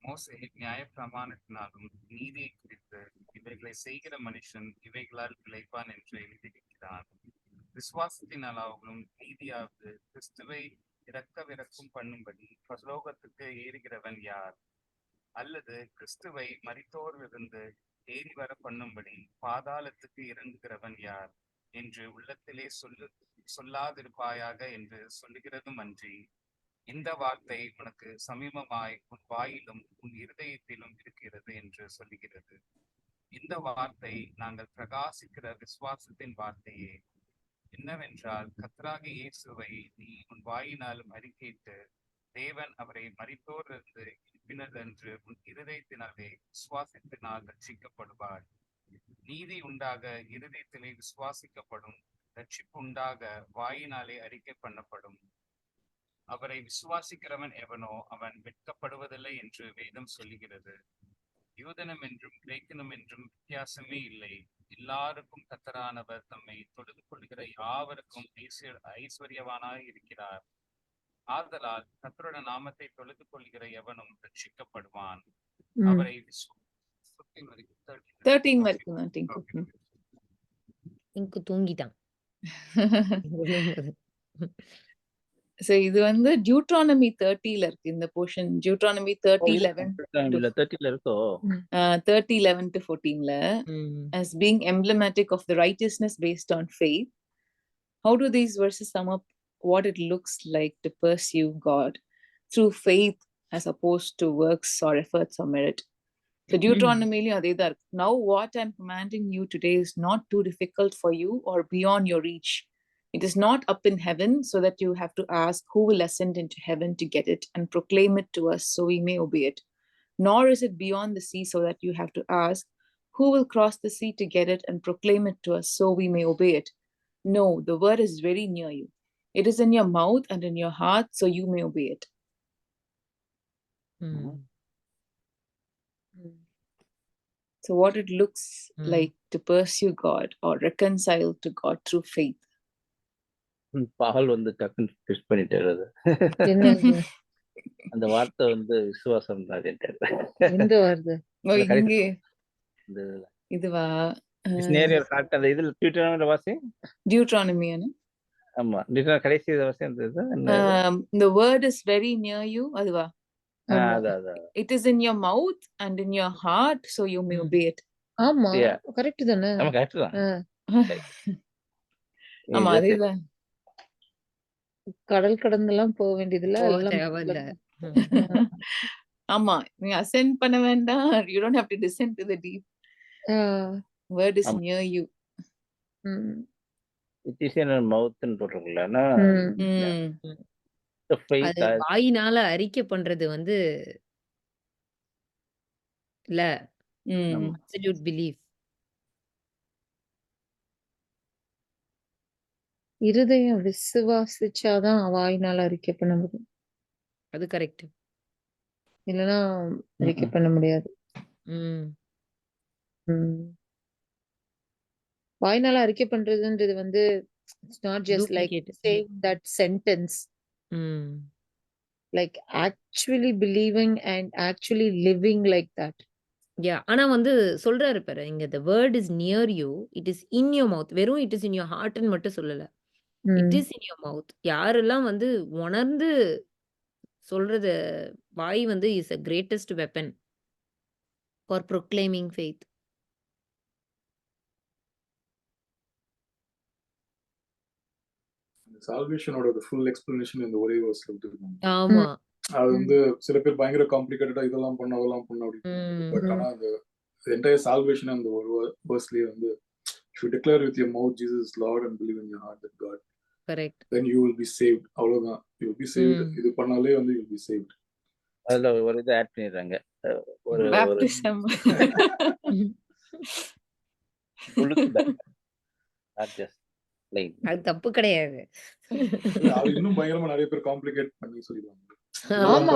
Speaker 8: மோசே நியாயப்பிரமாணத்தினாலும் நீதியை குறித்து இவைகளை செய்கிற மனுஷன் இவைகளால் பிழைப்பான் என்று எழுதியிருக்கிறான். விசுவாசத்தினாலும் நீதியாவது கிறிஸ்துவை இறக்கும் பண்ணும்படி பரலோகத்துக்கு ஏறுகிறவன் யார்? அல்லது கிறிஸ்துவை மரித்தோரிலிருந்து ஏறி வர பண்ணும்படி பாதாளத்துக்கு இறங்குகிறவன் யார் என்று உள்ளத்திலே சொல்லாதிருப்பாயாக என்று சொல்லுகிறதும் அன்றி, இந்த வார்த்தை உனக்கு சமீபமாய் உன் வாயிலும் உன் இருதயத்திலும் இருக்கிறது என்று சொல்லுகிறது. இந்த வார்த்தை நாங்கள் பிரகாசிக்கிற விசுவாசத்தின் வார்த்தையே. என்னவென்றால் கர்த்தராகிய இயேசுவை நீ உன் வாயினாலும் அறிக்கையிட்டு தேவன் அவரை மரித்தோரிலிருந்து எழுப்பினதென்று உன் இருதயத்தினாலே விசுவாசத்தினால் ரட்சிக்கப்படுவார். நீதி உண்டாக இருதயத்திலே விசுவாசிக்கப்படும், ரட்சிப்பு உண்டாக வாயினாலே அறிக்கை பண்ணப்படும். அவரை விசுவாசிக்கிறவன் எவனோ அவன் வெட்கப்படுவதில்லை என்று வேதம் சொல்லுகிறது. யூதனம் என்றும் கிரேக்கனம் என்றும் வித்தியாசமே இல்லை, எல்லாருக்கும் கர்த்தரானவர் தம்மை தொழுது கொள்கிற யாவருக்கும் ஐஸ்வர்யவானாய் இருக்கிறார். ஆதலால் கர்த்தருடைய நாமத்தை தொழுது கொள்கிற எவனும் ரட்சிக்கப்படுவான். அவரை
Speaker 3: 13 வரைக்கும் தான் think.
Speaker 7: இங்கு தூங்கிட்டான்.
Speaker 3: So இது வந்து Deuteronomy 30ல இருக்கு இந்த portion. Deuteronomy 30:11
Speaker 5: 30ல இருக்கோ
Speaker 3: 30:11 to 14ல as being emblematic of the righteousness based on faith. How do these verses sum up what it looks like to pursue God through faith as opposed to works or efforts or merit? So Deuteronomy adedha irukku. Now what I'm commanding you today is not too difficult for you or beyond your reach. It is not up in heaven so that you have to ask who will ascend into heaven to get it and proclaim it to us so we may obey it. Nor is it beyond the sea so that you have to ask who will cross the sea to get it and proclaim it to us so we may obey it. No, the word is very near you. It is in your mouth and in your heart so you may obey it. So what it looks like to pursue God or reconcile to God through faith.
Speaker 5: பால் வந்து டக்குன்னு fix பண்ணிட்டாரு அது. அந்த வார்த்தை வந்து விசுவாசம் தான்.
Speaker 4: எந்த வார்த்தை?
Speaker 3: இங்கே இதுவா
Speaker 5: நேரியர் காட்ட அந்த இதுல டியூட்டரானோட வாசி
Speaker 3: Deuteronomy anu.
Speaker 5: ஆமா டியூட்டரான கடைசி வாசி அந்த இது
Speaker 3: The word is very near you அதுவா.
Speaker 5: அதான்
Speaker 3: It is in your mouth and in your heart so you may obey it.
Speaker 4: ஆமா கரெக்ட் தானே?
Speaker 5: ஆமா கரெக்ட் தான்.
Speaker 3: ஆமா அதுதான்.
Speaker 4: கடல் கடந்தெல்லாம் போக வேண்டியதுல
Speaker 3: ஆமா நீ அசென்ட் பண்ண வேண்டாம். You don't have to descend to the deep. Word is near you.
Speaker 5: It is in your mouth ன்னு போட்டுருக்கலாம்னா
Speaker 7: அது வாயினால அறிக்கை பண்றது வந்து இல்ல absolute belief.
Speaker 4: இருதயம் விசுவாசிச்சாதான் வாயினால அறிக்கை பண்ண முடியும்.
Speaker 7: அது கரெக்ட்.
Speaker 4: இல்லைன்னா அறிக்கை பண்ண முடியாது. வாயினால அறிக்கை பண்றதுன்றது வந்து it's not just like saying that sentence. Like actually believing and actually living like that.
Speaker 7: Yeah, ஆனா வந்து சொல்றாரு பாரு இங்க the word is near you, it is in your mouth. வெறும் it is in your heart ன்னு மட்டும் சொல்லல. It is in your mouth. யாரெல்லாம் வந்து உணர்ந்து சொல்றது வாய் வந்து is a greatest weapon for proclaiming faith.
Speaker 1: சால்வேஷனோட ஃபுல் எக்ஸ்பிளனேஷன் இந்த ஒரே வேர்ஸ்ல கொடுத்திருக்காங்க.
Speaker 7: ஆமா
Speaker 1: அது வந்து சில பேர் பயங்கர காம்ப்ளிகேட்டடா இதெல்லாம் பண்ண அதெல்லாம் பண்ண அப்படின்னு. பட் ஆனா அந்த என்டையர் சால்வேஷன் அந்த ஒரு வேர்ஸ்லயே வந்து you declare with your mouth Jesus is Lord and believe in your heart that God
Speaker 7: correct
Speaker 1: then you will be saved. அவ்வளவுதான், you will be saved. இது பண்ணாலே வந்து you will be saved.
Speaker 5: அதுல ஒரு இது ஆட் பண்ணிடுறாங்க, ஒரு
Speaker 3: baptism.
Speaker 7: அது தப்பு கிடையாது.
Speaker 1: அது இன்னும் பயங்கரமா நிறைய பேர் காம்ப்ளிகேட் பண்ணி சொல்லிடுவாங்க.
Speaker 4: ஆமா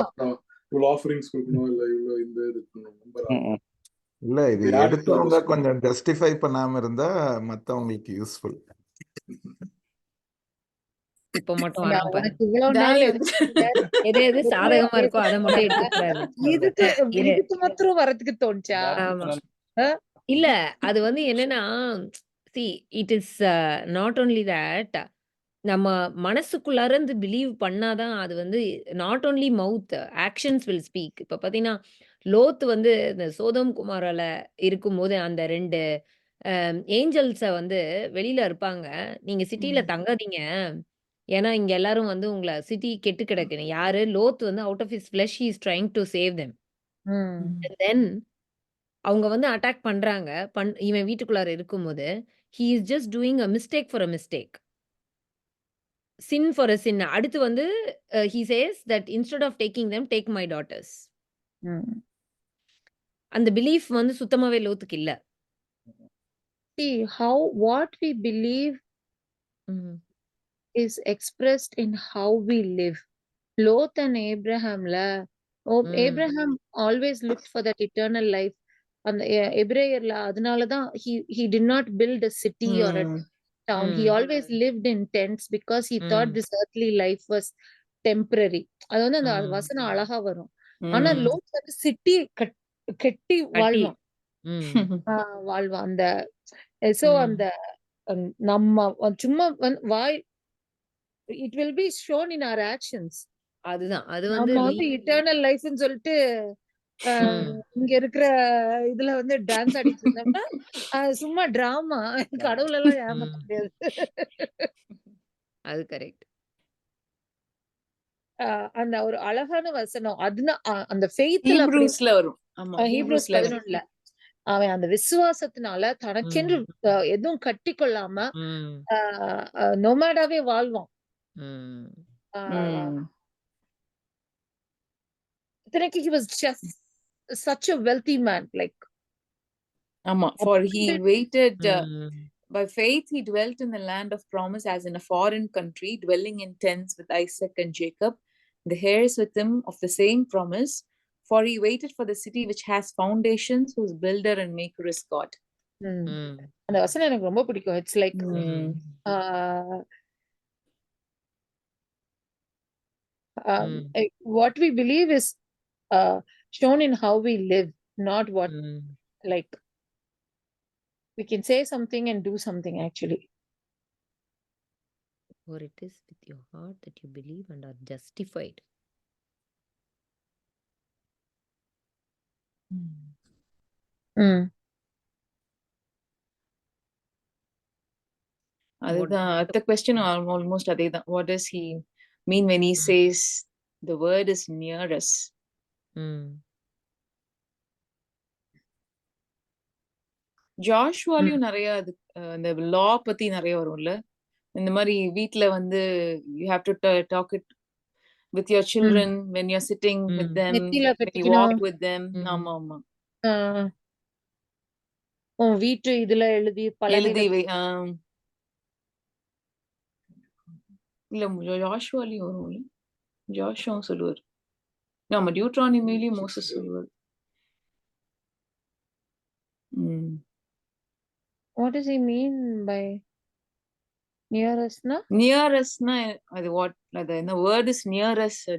Speaker 1: இவ்வளவு ஆஃபரிங்ஸ் கொடுக்கணும், இல்ல இவ்வளவு இந்த இது பண்ணணும்.
Speaker 2: இல்ல இது எடுத்தவங்க கொஞ்சம் ஜஸ்டிஃபை பண்ணாம இருந்தா மத்தவங்களுக்கு யூஸ்ஃபுல்.
Speaker 7: இப்ப மட்டும்
Speaker 4: உனக்கு இவ்வளவு நாள்
Speaker 7: எது எது சாதகமா இருக்கோ அதை மட்டும் எடுத்துக்கிறாரு.
Speaker 4: இதுக்கு மாத்திரம் வரதுக்கு தோணுச்சா?
Speaker 7: இல்ல அது வந்து என்னன்னா see it is not only that நம்ம மனசுக்குள்ளார இருந்து பிலீவ் பண்ணாதான் அது வந்து not only mouth actions will speak. இப்ப பாத்தீங்கன்னா லோத் வந்து இந்த சோதம் குமாரால இருக்கும்போது அந்த 2 ஏஞ்சல்ஸ வந்து வெளியில இருப்பாங்க, நீங்க சிட்டில தங்காதீங்க ஏன்னா இங்க எல்லாரும் வந்து உங்களை சிட்டி கெட்டு கிடக்கு. யாரு லோத் வந்து out of his flesh he is trying to save them. Then அவங்க வந்து அட்டாக் பண்றாங்க. இவன் வீட்டுக்குள்ளார இருக்கும்போது he is just doing a mistake for a mistake. sin for a sin. அடுத்து வந்து he says that instead of taking them, take my daughters. அந்த belief வந்து சுத்தமாவே லோத்துக்கு இல்ல.
Speaker 4: See what we believe is expressed in how we live. Lot and Abrahamல Abraham always looked for that eternal life. அந்த எபிரேயர்ல அதனாலதான் he did not build a city or a town. He always lived in tents because he thought this earthly life was temporary. அது வந்து அந்த வசனம் அழகா வரும். ஆனா லோத் வந்து சிட்டி கட்டி வாழ்வான். வாழ்வான் அந்த சோ அந்த நம்ம சும்மா வாய் it will be shown in our actions.
Speaker 7: அதுதான் அது வந்து
Speaker 4: நம்ம வந்து இட்டர்னல் லைஃப்னு சொல்லிட்டு இங்க இருக்கிற இதுல வந்து டான்ஸ் ஆடிட்டு இருந்தோம்னா சும்மா டிராமா. கடவுள் எல்லாம் ஏமாத்த முடியாது.
Speaker 7: அது கரெக்ட்.
Speaker 4: அந்த ஒரு அழகான வசனம் அதுனா அந்த ஃபெய்த்ல
Speaker 3: ஹீப்ரூஸ்ல வரும். ஆமா,
Speaker 4: ஹீப்ரூஸ் 11ல அவன் அந்த விசுவாசத்தினால தனக்கென்று எதுவும் கட்டி கொள்ளாம நொமாடாவே வாழ்வான். he was just such a wealthy man, like
Speaker 3: for he waited by faith he dwelt in the land of promise as in a foreign country, dwelling in tents with Isaac and Jacob, the heirs with him of the same promise, for he waited for the city which has foundations, whose builder and maker is God.
Speaker 4: அந்த வசனம் எனக்கு ரொம்ப பிடிக்கும். It's like what we believe is shown in how we live, not what like we can say something and do something actually.
Speaker 7: For it is with your heart that you believe and are justified.
Speaker 3: அதுதான் the question almost அதேதான். What does he mean when he says the word is near us? ஜாஷுவாலையும் நிறைய இந்த லா பத்தி நிறைய வரும்ல. இந்த மாதிரி வீட்ல வந்து you have to talk it with your children when you're sitting with them, when you walk with them. ஆமா ஆமா
Speaker 4: வீட்டு இதுல எழுதி
Speaker 3: இல்ல ஜாஷுவாலையும் வரும்ல. ஜாஷுவும் சொல்லுவார். நம்ம டியூட்ரானமிலையும் மோசஸ் சொல்லுவார்.
Speaker 4: What does he mean by near us na?
Speaker 3: Near us na அது what the word is near us or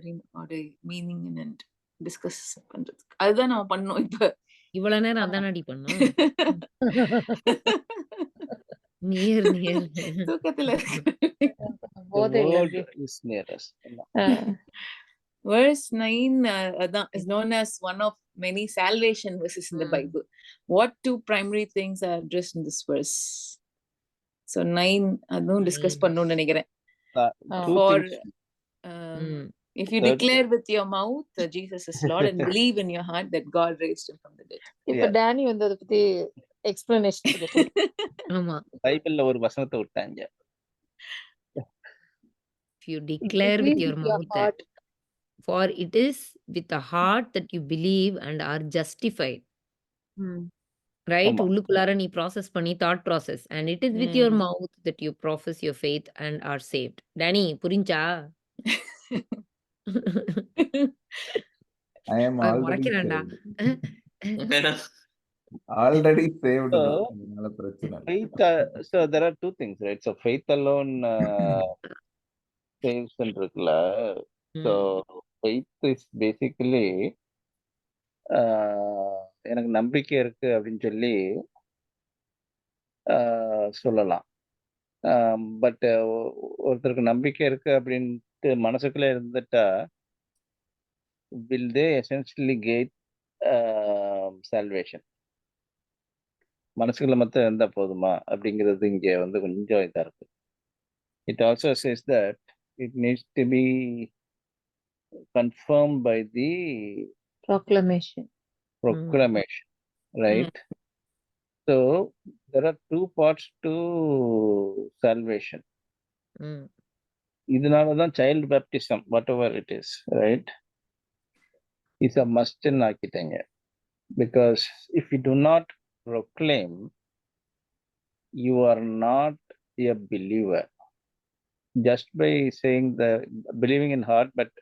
Speaker 3: meaning and discuss பண்றதுக்கு. அதுதான் நம்ம பண்ணோம் இப்ப.
Speaker 7: இவ்வளவு நேரம் அதானடி பண்ணோம். நியர்
Speaker 3: தூக்கத்துல
Speaker 5: is near us.
Speaker 3: Verse 9 is known as one of many salvation verses in the Bible. What two primary things are addressed in this verse? So 9 அதுவும் discuss பண்ணணும்னு நினைக்கிறேன். For if you declare with your mouth that Jesus is Lord and believe in your heart that God raised him from the dead.
Speaker 4: இப்ப Danny வந்து அத பத்தி explanation கொடுத்தாங்க.
Speaker 7: ஆமா,
Speaker 5: பைபிள்ல ஒரு வசனத்தை விட்டாங்க.
Speaker 7: If you declare with your mouth that for it is with the heart that you believe and are justified. Right? உள்ளுக்குள்ளார நீ ப்ராசஸ் பண்ணி thought process and it is with your mouth that you profess your faith and are saved. டானி புரிஞ்சா?
Speaker 2: I am already saved.
Speaker 5: Faith, so there are two things, right? So faith alone saves இருக்குல்ல. So faith is basically எனக்கு நம்பிக்கை இருக்கு அப்படின்னு சொல்லி சொல்லலாம். But ஒருத்தருக்கு நம்பிக்கை இருக்கு அப்படின்ட்டு மனசுக்குள்ளே இருந்துட்டா will they essentially get salvation? மனசுக்குள்ள மட்டும் இருந்தா போதுமா அப்படிங்கிறது இங்க வந்து கொஞ்சம் இதா இருக்கு. It also says that it needs to be confirmed by the
Speaker 4: proclamation,
Speaker 5: right? So there are two parts to salvation. இதனால தான் child baptism whatever it is right is a மஸ்ட்ன்னு ஆக்கிட்டாங்க. Because if you do not proclaim you are not a believer just by saying the believing in heart. But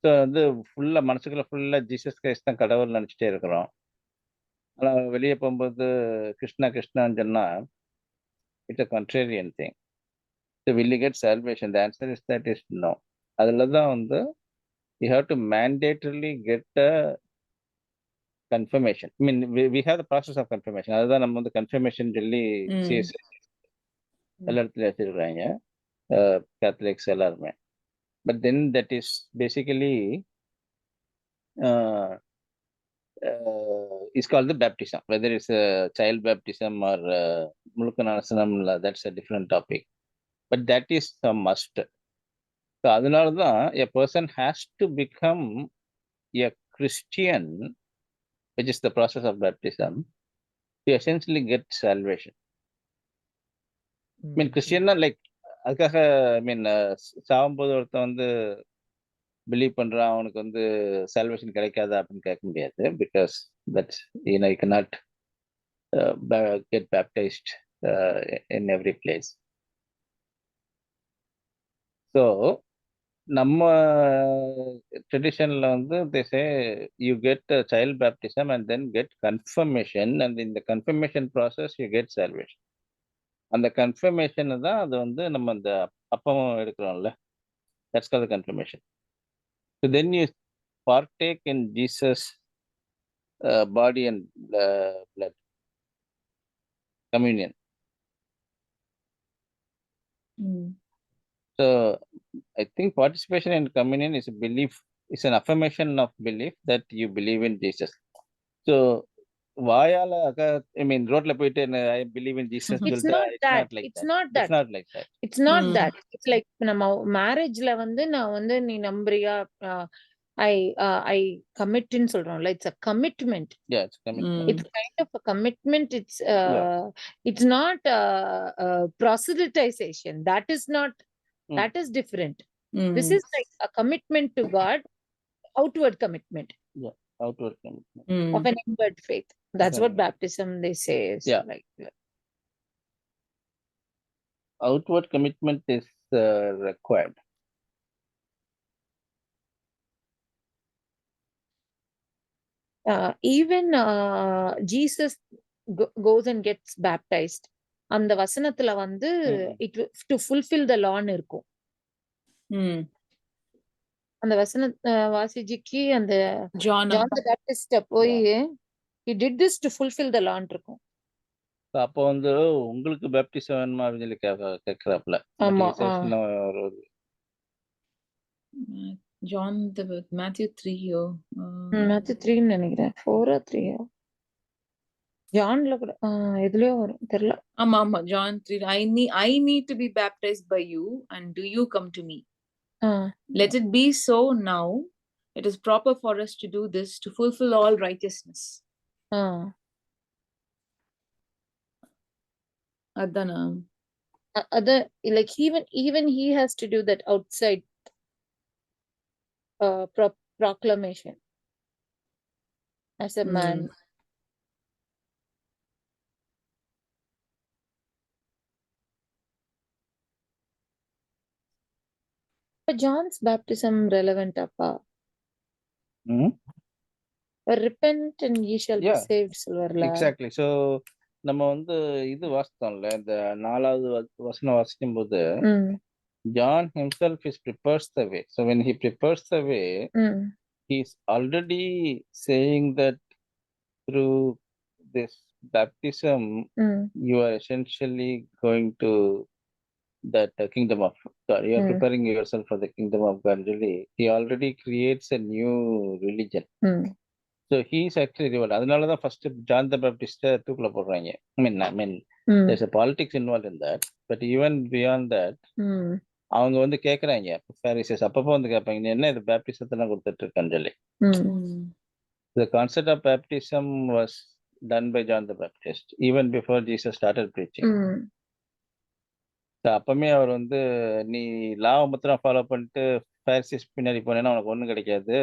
Speaker 5: so வந்து ஃபுல்லாக மனசுக்குள்ள ஃபுல்லாக Jesus Christ தான் கடவுள் நினச்சிட்டே இருக்கிறோம். ஆனால் வெளியே போகும்போது கிருஷ்ணா கிருஷ்ணான்னு சொன்னால் it's a contrarian thing. So will you get salvation? The answer is that is no. அதில் தான் வந்து you have to mandatorily get a confirmation. I mean, we have the process of confirmation. அதுதான் நம்ம வந்து கன்ஃபர்மேஷன் சொல்லி CSI எல்லா இடத்துலையும் வச்சிருக்கிறாங்க, கேத்தலிக்ஸ் எல்லாருமே. But then that is basically is called the baptism. Whether it's a child baptism or முழுக்க நாசனம், that's a different topic. But that is a must. So அதனால தான் a person has to become a Christian, which is the process of baptism, to essentially get salvation. I mean, Christian like அதுக்காக ஐ மீன் சாகும்போது ஒருத்தன் வந்து believe பண்றான் அவனுக்கு வந்து salvation கிடைக்காதா அப்படின்னு கேட்க முடியாது. Because that's you cannot get baptized in every place. So நம்ம ட்ரெடிஷன்ல வந்து they say you get a child baptism and then get confirmation, and in the confirmation process you get salvation. அந்த கன்ஃபர்மேஷன் தான் அது வந்து நம்ம அந்த அப்பம் எடுக்கிறோம்ல, that's called the confirmation. So then you partake in Jesus body and blood, communion. So I think participation in communion is a belief, it's an affirmation of belief that you believe in Jesus. So வாயால ஐ மீன் ரோட்ல போயிட்டு I believe in Jesus
Speaker 4: It's not that. It's not that.
Speaker 5: It's not like that.
Speaker 4: It's not that. It's like நம்ம மேரேஜ்ல வந்து நான் வந்து நீ நம்புறியா, ஐ கமிட்னு சொல்றோம்ல. It's a commitment.
Speaker 5: Yeah, it's commitment.
Speaker 4: It's kind of a commitment. It's not proselytization. That is not. That is different. This is like a commitment to God, outward commitment
Speaker 5: Yeah, outward commitment.
Speaker 4: of an inward faith. That's what baptism they say is
Speaker 5: Yeah.
Speaker 4: like.
Speaker 5: Outward commitment is required.
Speaker 4: Even Jesus goes and gets baptized. அந்த வசனத்துல வந்து it to fulfill the law ன்னு இருக்கும். அந்த வசன வாசிஜிக்கு அந்த
Speaker 3: John
Speaker 4: John the Baptist போய் he did this to fulfill the law ன்னு இருக்கும்.
Speaker 5: அப்போ வந்து உங்களுக்கு பேப்டிசம் வேணுமா அப்படின்னு சொல்லி கேட்கறாப்ல.
Speaker 4: ஆமா.
Speaker 3: John the Matthew 3
Speaker 4: Matthew 3 ன்னு நினைக்கிறேன். 4 or 3 ஜான்ல கூட எதுலயோ வரும் தெரியல.
Speaker 3: ஆமா John 3 I need to be baptized by you and do you come to me. Let it be so now. It is proper for us to do this to fulfill all righteousness. Adana.
Speaker 4: Like even he has to do that outside proclamation as a man. John's baptism relevant appa? Repent and ye shall be saved சொல்வார்ல.
Speaker 5: Exactly. So நம்ம வந்து இது வாசித்தோம்ல, இந்த 4வது வசனம் வாசிக்கும் போது John himself prepares the way. So when he prepares the way, he is already saying that through this baptism you are essentially going to that kingdom of God. You are preparing yourself for the kingdom of God. Really, he already creates a new religion. So he is actually revolt. அதனால தான் first John the Baptist தூக்குல போடுறாங்க. I mean there's a politics involved in that, but even beyond that அவங்க வந்து கேக்குறாங்க Pharisees அப்பப்போ வந்து கேட்பாங்க, நீ என்ன இது பேப்டிசத்தெல்லாம் கொடுத்துட்டு இருக்கன்னு சொல்லி. The concept of baptism was done by John the Baptist even before Jesus started preaching. அப்பமே அவர் வந்து நீ லாவை மாத்திரம் ஃபாலோ பண்ணிட்டு பாரிசீஸ் பின்னாடி போனேன்னா உனக்கு ஒண்ணும் கிடைக்காது.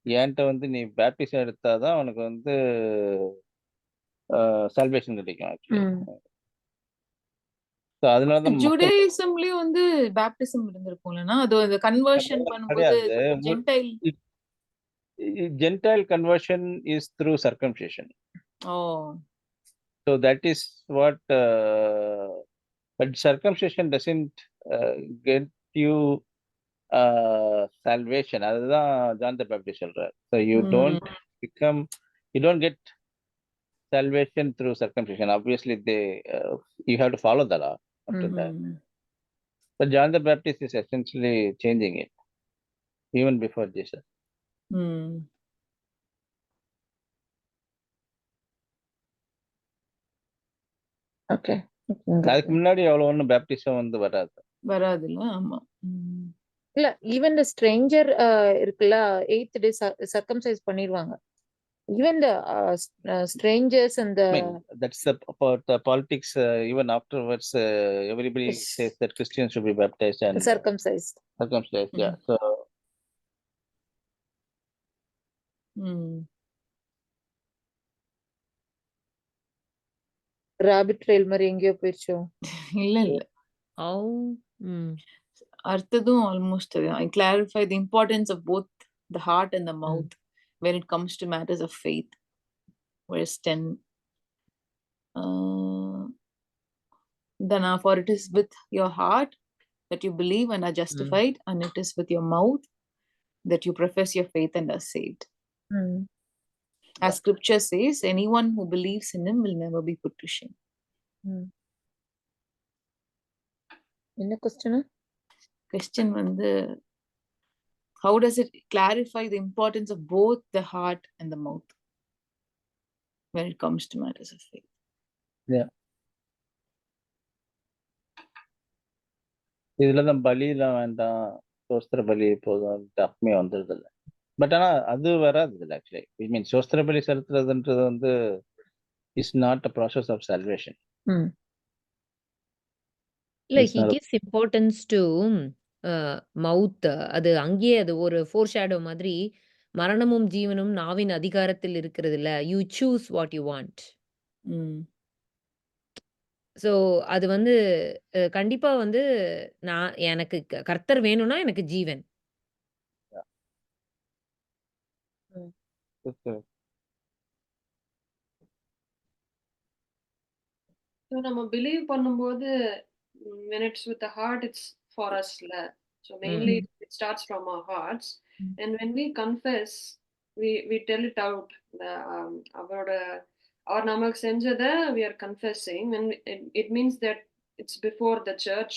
Speaker 5: என்கிட்ட வந்து நீ பேப்டிசம் எடுத்தாதான் உனக்கு வந்து சால்வேஷன் கிடைக்கும் ஆக்சுவலி. அதனாலதான் மக்கள்
Speaker 3: ஜூடாயிசம்லயும் வந்து பேப்டிசம் இருந்திருக்கும்லன்னா அது கன்வர்ஷன் பண்ணும்போது
Speaker 5: கிடையாது.
Speaker 3: Gentile.
Speaker 5: Gentile conversion is through circumcision.
Speaker 3: Oh.
Speaker 5: So that is what, but circumcision doesn't get you salvation. அதுதான் John the Baptist சொல்றார். So you don't get salvation through circumcision. Obviously, you have to follow the law after that. But John the Baptist is essentially changing it, even before Jesus.
Speaker 4: Okay.
Speaker 5: அதுக்கு முன்னாடி அவ்வளவு ஒன்றும் baptism வந்து
Speaker 3: வராதுல்ல. ஆமா.
Speaker 4: இல்ல even the Stranger இருக்குல்ல 8th டே circumcise பண்ணிடுவாங்க. Even the strangers and the
Speaker 5: that's about the politics. Even afterwards, everybody says that Christians should be baptized and
Speaker 4: circumcised.
Speaker 5: Yeah. So.
Speaker 4: Rabbit trail மாதிரி எங்கேயோ போயிடுச்சோ?
Speaker 3: இல்ல. அர்த்ததும் almost I clarify the importance of both the heart and the mouth when it comes to matters of faith. Verse 10. Then for it is with your heart that you believe and are justified, and it is with your mouth that you profess your faith and are saved. As scripture says, anyone who believes in him will never be put to shame.
Speaker 4: என்ன question?
Speaker 3: Question வந்து, how does it clarify the importance of both the heart and the mouth when it comes to matters of faith?
Speaker 5: Yeah. இதுலதான் பலிலாம் வேண்டாம், சோஸ்திர பலி போதும், அப்பமே வந்துருது இல்லை. But ஆனா அது வராது இல்லை ஆக்சுவலி. ஐ மீன் சோஸ்திர பலி செலுத்துறதுன்றது வந்து is not a process of salvation.
Speaker 7: இல்ல, he gives importance to mouth. அது அங்கேயே அது ஒரு ஃபோர் ஷேடோ மாதிரி, மரணமும் ஜீவனும் நாவின் அதிகாரத்தில் இருக்கிறது இல்ல, you choose what you want. So அது வந்து கண்டிப்பா வந்து நான் எனக்கு கர்த்தர் வேணும்னா எனக்கு ஜீவன்.
Speaker 9: நம்ம பிலீவ் பண்ணும்போது when it's with the heart, it's for us la. So mainly it starts from our hearts, and when we confess, we tell it out. Our namak senjada we are confessing, and it means that it's before the church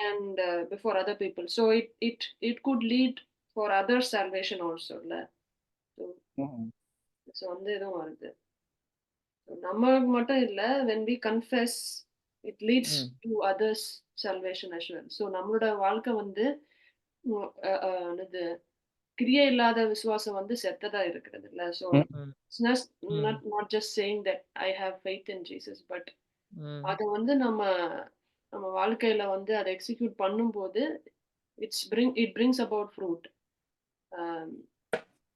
Speaker 9: and before other people. So it could lead for other salvation also la. So அந்த இதுவும் வருது. நமக்கு மட்டும் இல்ல, when we confess it leads to others salvation as well. So நம்மளோட வாழ்க்கை வந்து கிரியை இல்லாத விசுவாசம் வந்து செத்ததா இருக்கிறது இல்ல. So it's not just saying that I have faith in Jesus, but அத வந்து நம்ம வாழ்க்கையில வந்து அதை எக்ஸிக்யூட் பண்ணும்போது it brings about fruit.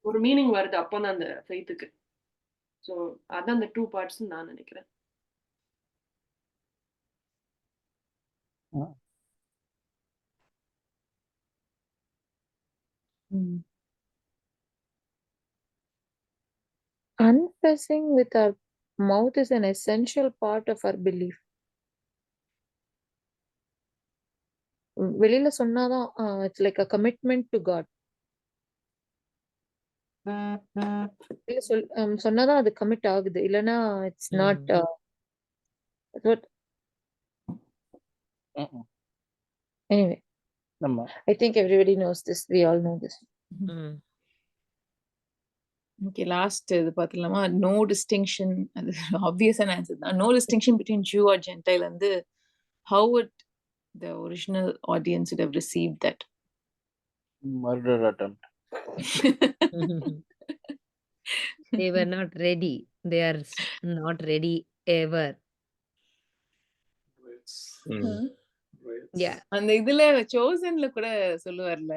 Speaker 9: ஒரு மீனிங் வருது அப்பதான் அந்த ஃபெய்த்துக்கு. ஸோ அதான் அந்த 2 parts நான் நினைக்கிறேன்.
Speaker 4: Confessing with our mouth is an essential part of our belief. வெளியில சொன்னாதான் it's like a commitment to God. சொன்னாதான் அது கமிட் ஆகுது, இல்லைன்னா it's not. Anyway, I think everybody knows this. We all know this.
Speaker 3: Okay, last இது பார்த்தலாமா? No distinction, அது obvious answer தான். No distinction between Jew or Gentile, and how would the original audience would have received that?
Speaker 5: Murder attempt.
Speaker 7: They were not ready. They are not ready ever.
Speaker 1: riots.
Speaker 6: ம்.
Speaker 1: Riots.
Speaker 7: Yeah.
Speaker 3: அந்த இதுல சோசன்ல கூட சொல்லுவார்ல,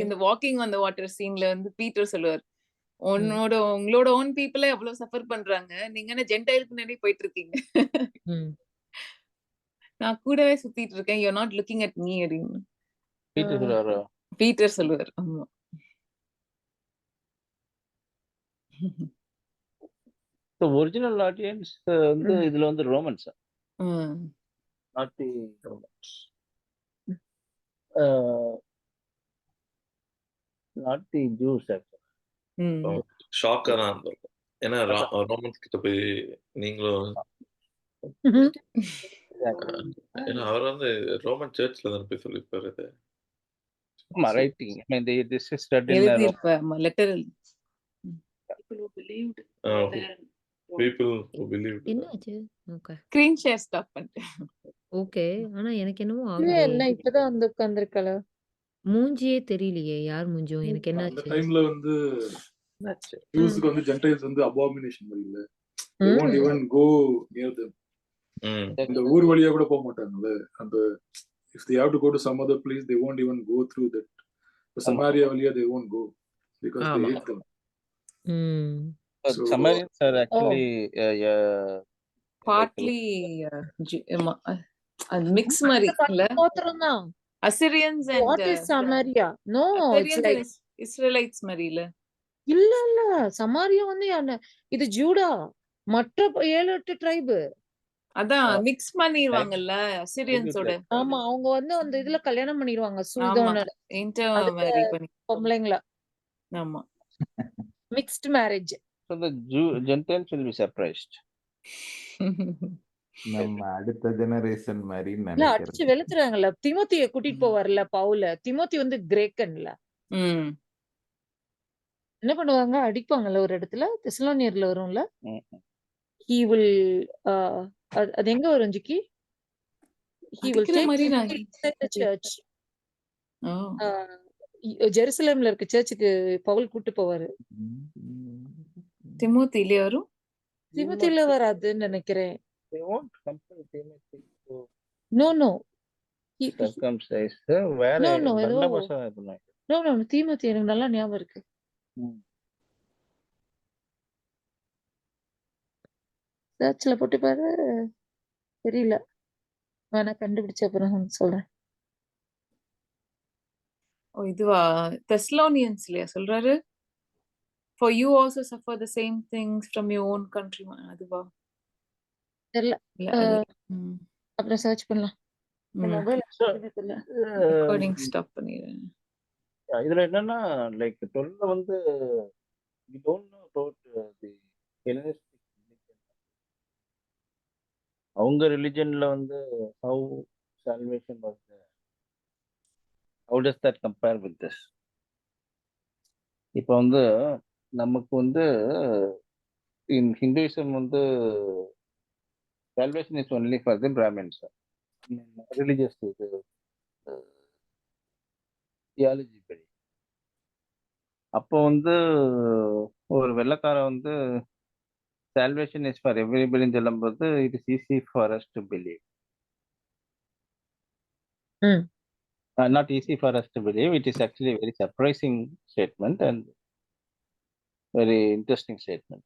Speaker 3: இந்த walking on the water சீன்ல வந்து Peter சொல்லுவார், உங்களோட own பீப்புளே அவ்வளவு சஃபர் பண்றாங்க, நீங்க என்ன ஜென்டைலுக்கு முன்னாடி போயிட்டு இருக்கீங்க,
Speaker 7: ம்.
Speaker 3: நான் கூடவே சுத்திட்டு இருக்கேன், you not looking at me அப்படின்னு
Speaker 5: பீட்டர் சொல்றாரு.
Speaker 3: பீட்டர் சொல்லுவார். ஆமா.
Speaker 5: So ஒரிஜினல் ஆடியன்ஸ் வந்து இதுல வந்து Romans, not the not the Jews actually.
Speaker 6: ஷாக்கா தான் இருந்திருக்கும். ஏன்னா ரோமன்ஸ் கிட்ட போய் நீங்களும் ஏன்னா அவர் வந்து ரோமன் சர்ச்ல தான் போய் சொல்லியிருப்பாரு இது.
Speaker 5: ஆமா, writing. I mean, this is read in
Speaker 3: எழுதி இருப்ப letter
Speaker 9: People who believed
Speaker 6: Ah,
Speaker 9: were
Speaker 6: okay.
Speaker 9: there.
Speaker 6: People who believed.
Speaker 7: என்னாச்சு? ஓகே.
Speaker 3: ஸ்கிரீன் ஷேர் ஸ்டாப் பண்ணிட்டேன்.
Speaker 7: ஓகே. ஆனா எனக்கு என்னமோ
Speaker 4: இல்ல
Speaker 7: ஆகுது.
Speaker 4: என்ன இப்பதான் வந்து உட்கார்ந்திருக்கல.
Speaker 7: மூஞ்சியே தெரியலையே. யார் மூஞ்சும்? எனக்கு
Speaker 1: அந்த
Speaker 7: என்னாச்சு?
Speaker 1: டைம்ல வந்து
Speaker 5: என்னாச்சு?
Speaker 1: ஜூஸ்க்கு வந்து ஜென்டைல்ஸ் வந்து அபாமினேஷன் மாதிரி இல்ல. They won't even go near them.
Speaker 6: ம்.
Speaker 1: இந்த ஊர் வழியா கூட போக மாட்டாங்கல்ல. அந்த if they have to go to some other place, they won't even go through that. The Samaria வழியா they won't go because they
Speaker 7: ஆமா.
Speaker 1: hate them.
Speaker 7: ம்.
Speaker 1: So
Speaker 5: Samaritans are actually
Speaker 3: partly mix மாதிரி இல்ல,
Speaker 4: கோத்திரம் தான்.
Speaker 3: Assyrians
Speaker 4: what is Samaria? No, it's like
Speaker 3: and Israelites மாதிரி இல்ல.
Speaker 4: இல்ல சமாரியா வந்து இது ஜூடா, மற்ற 7-8 ட்ரைபு.
Speaker 3: அதான் மிக்ஸ் பண்ணிடுவாங்கல்ல அசிரியன்ஸோட.
Speaker 4: ஆமா, அவங்க வந்து அந்த இதுல கல்யாணம் பண்ணிடுவாங்க
Speaker 3: ஆமா,
Speaker 4: சூதோனர்
Speaker 3: இன்டர்மேரி பண்ணி.
Speaker 4: பொம்பளைங்கள.
Speaker 3: ஆமா.
Speaker 4: Mixed marriage.
Speaker 5: So the Gentiles will be surprised.
Speaker 2: நம்ம அடுத்த ஜெனரேஷன் மாதிரி
Speaker 4: இல்ல
Speaker 2: நினைக்கிறேன்.
Speaker 4: அடிச்சு வெளுத்துறாங்கல்ல. திமோத்திய கூட்டிட்டு போவார்ல பவுல. திமோத்தி வந்து கிரேக்கன்ல. என்ன பண்ணுவாங்க, அடிப்பாங்கல்ல ஒரு இடத்துல. தெசலோனியர்ல வரும்ல. He will அது எங்க வரும் ஜிக்கி? He will
Speaker 3: அடிக்கிற
Speaker 4: take
Speaker 3: மாதிரி
Speaker 4: them
Speaker 3: நான்
Speaker 4: inside the church. ஜெருசலேம்ல இருக்க சர்ச்சுக்கு பவுல் கூட்டு போவாரு.
Speaker 3: திமோத்திலே வரும்.
Speaker 4: திமோத்தில வராதுன்னு நினைக்கிறேன்.
Speaker 5: They won't compel Timothy to
Speaker 4: no no
Speaker 5: circumcise. வேற
Speaker 4: No, no, ஏதோ-
Speaker 5: பர்னபாஸ் தான் இது பண்ணாங்க.
Speaker 4: நோ நோ தீமோத்தி எனக்கு நல்லா ஞாபகம் இருக்கு.
Speaker 5: ம்.
Speaker 4: சர்ச்ல போட்டு பாரு, தெரியல. வேணா கண்டுபிடிச்ச அப்புறம் சொல்றேன்.
Speaker 3: ஓ இதுவா தெஸ்லோனியன்ஸ்லயா சொல்றாரு? For you also suffer the same things from your own countrymen. அதுவா?
Speaker 4: தெரியல.
Speaker 3: இல்ல அது
Speaker 4: அப்புறம் சர்ச் பண்ணலாம். மொபைல் தெரியல.
Speaker 3: ரெக்கார்டிங் ஸ்டாப் பண்ணிடுறேன்.
Speaker 5: இதுல என்னன்னா லைக் 12 வந்து we don't know about the Hellenistic religion. அவங்க ரிலிஜன்ல வந்து how salvation was there. How does that compare with this? இப்போ வந்து நமக்கு வந்து in Hinduism வந்து salvation is only for the Brahmins. Religious theology படி. அப்போ வந்து ஒரு வெள்ளைக்காரன் வந்து salvation is for everybody சொல்லும்போது it is easy for us to believe. Not easy for us to believe. It is actually a very surprising statement and very interesting statement.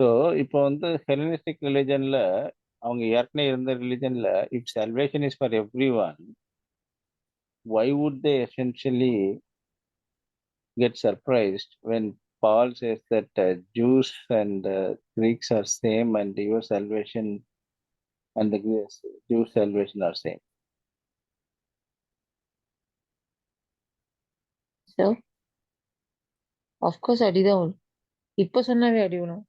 Speaker 5: So இப்போ வந்து Hellenistic ரிலிஜன்ல அவங்க ஏற்கனவே இருந்த ரிலிஜன்ல if salvation is for every one, why would they essentially get surprised when Paul says that Jews and Greeks are same and your salvation and the Jews' salvation are same?
Speaker 4: So, of course அடிதான் வரும். இப்ப சொன்னாவே அடி வரும்.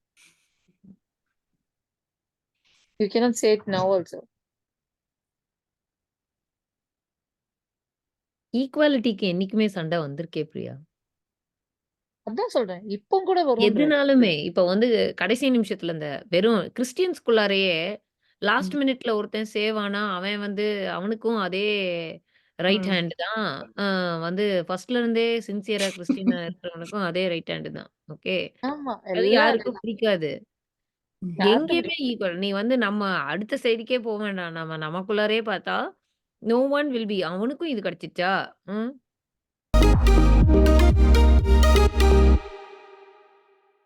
Speaker 4: You cannot say it now also.
Speaker 7: ஈக்குவாலிட்டிக்கு என்னைக்குமே சண்டை வந்திருக்கே பிரியா.
Speaker 4: அதான் சொல்றேன். இப்போ கூட வரும்.
Speaker 7: எதுனாலுமே இப்ப வந்து கடைசி நிமிஷத்துல இந்த வெறும் கிறிஸ்டியன்ஸ்குள்ளாரையே லாஸ்ட் மினிட்ல ஒருத்தன் சேவ் ஆனா அவன் வந்து அவனுக்கும் அதே ரைட் ஹேண்ட் தான். வந்து ஃபர்ஸ்ட்ல இருந்தே சின்சியரா கிறிஸ்டியனா இருக்கிறவனுக்கும் அதே ரைட் ஹேண்ட் தான். ஓகே,
Speaker 4: ஆமா,
Speaker 7: அது யாருக்கும் பிடிக்காது. எங்கேயுமே ஈக்குவல். நீ வந்து நம்ம அடுத்த சைடுக்கே போ வேண்டாம். நம்ம நமக்குள்ளாரே பார்த்தா, நோ ஒன் வில் பி அவனுக்கும் இது கிடைச்சிச்சா? ம்.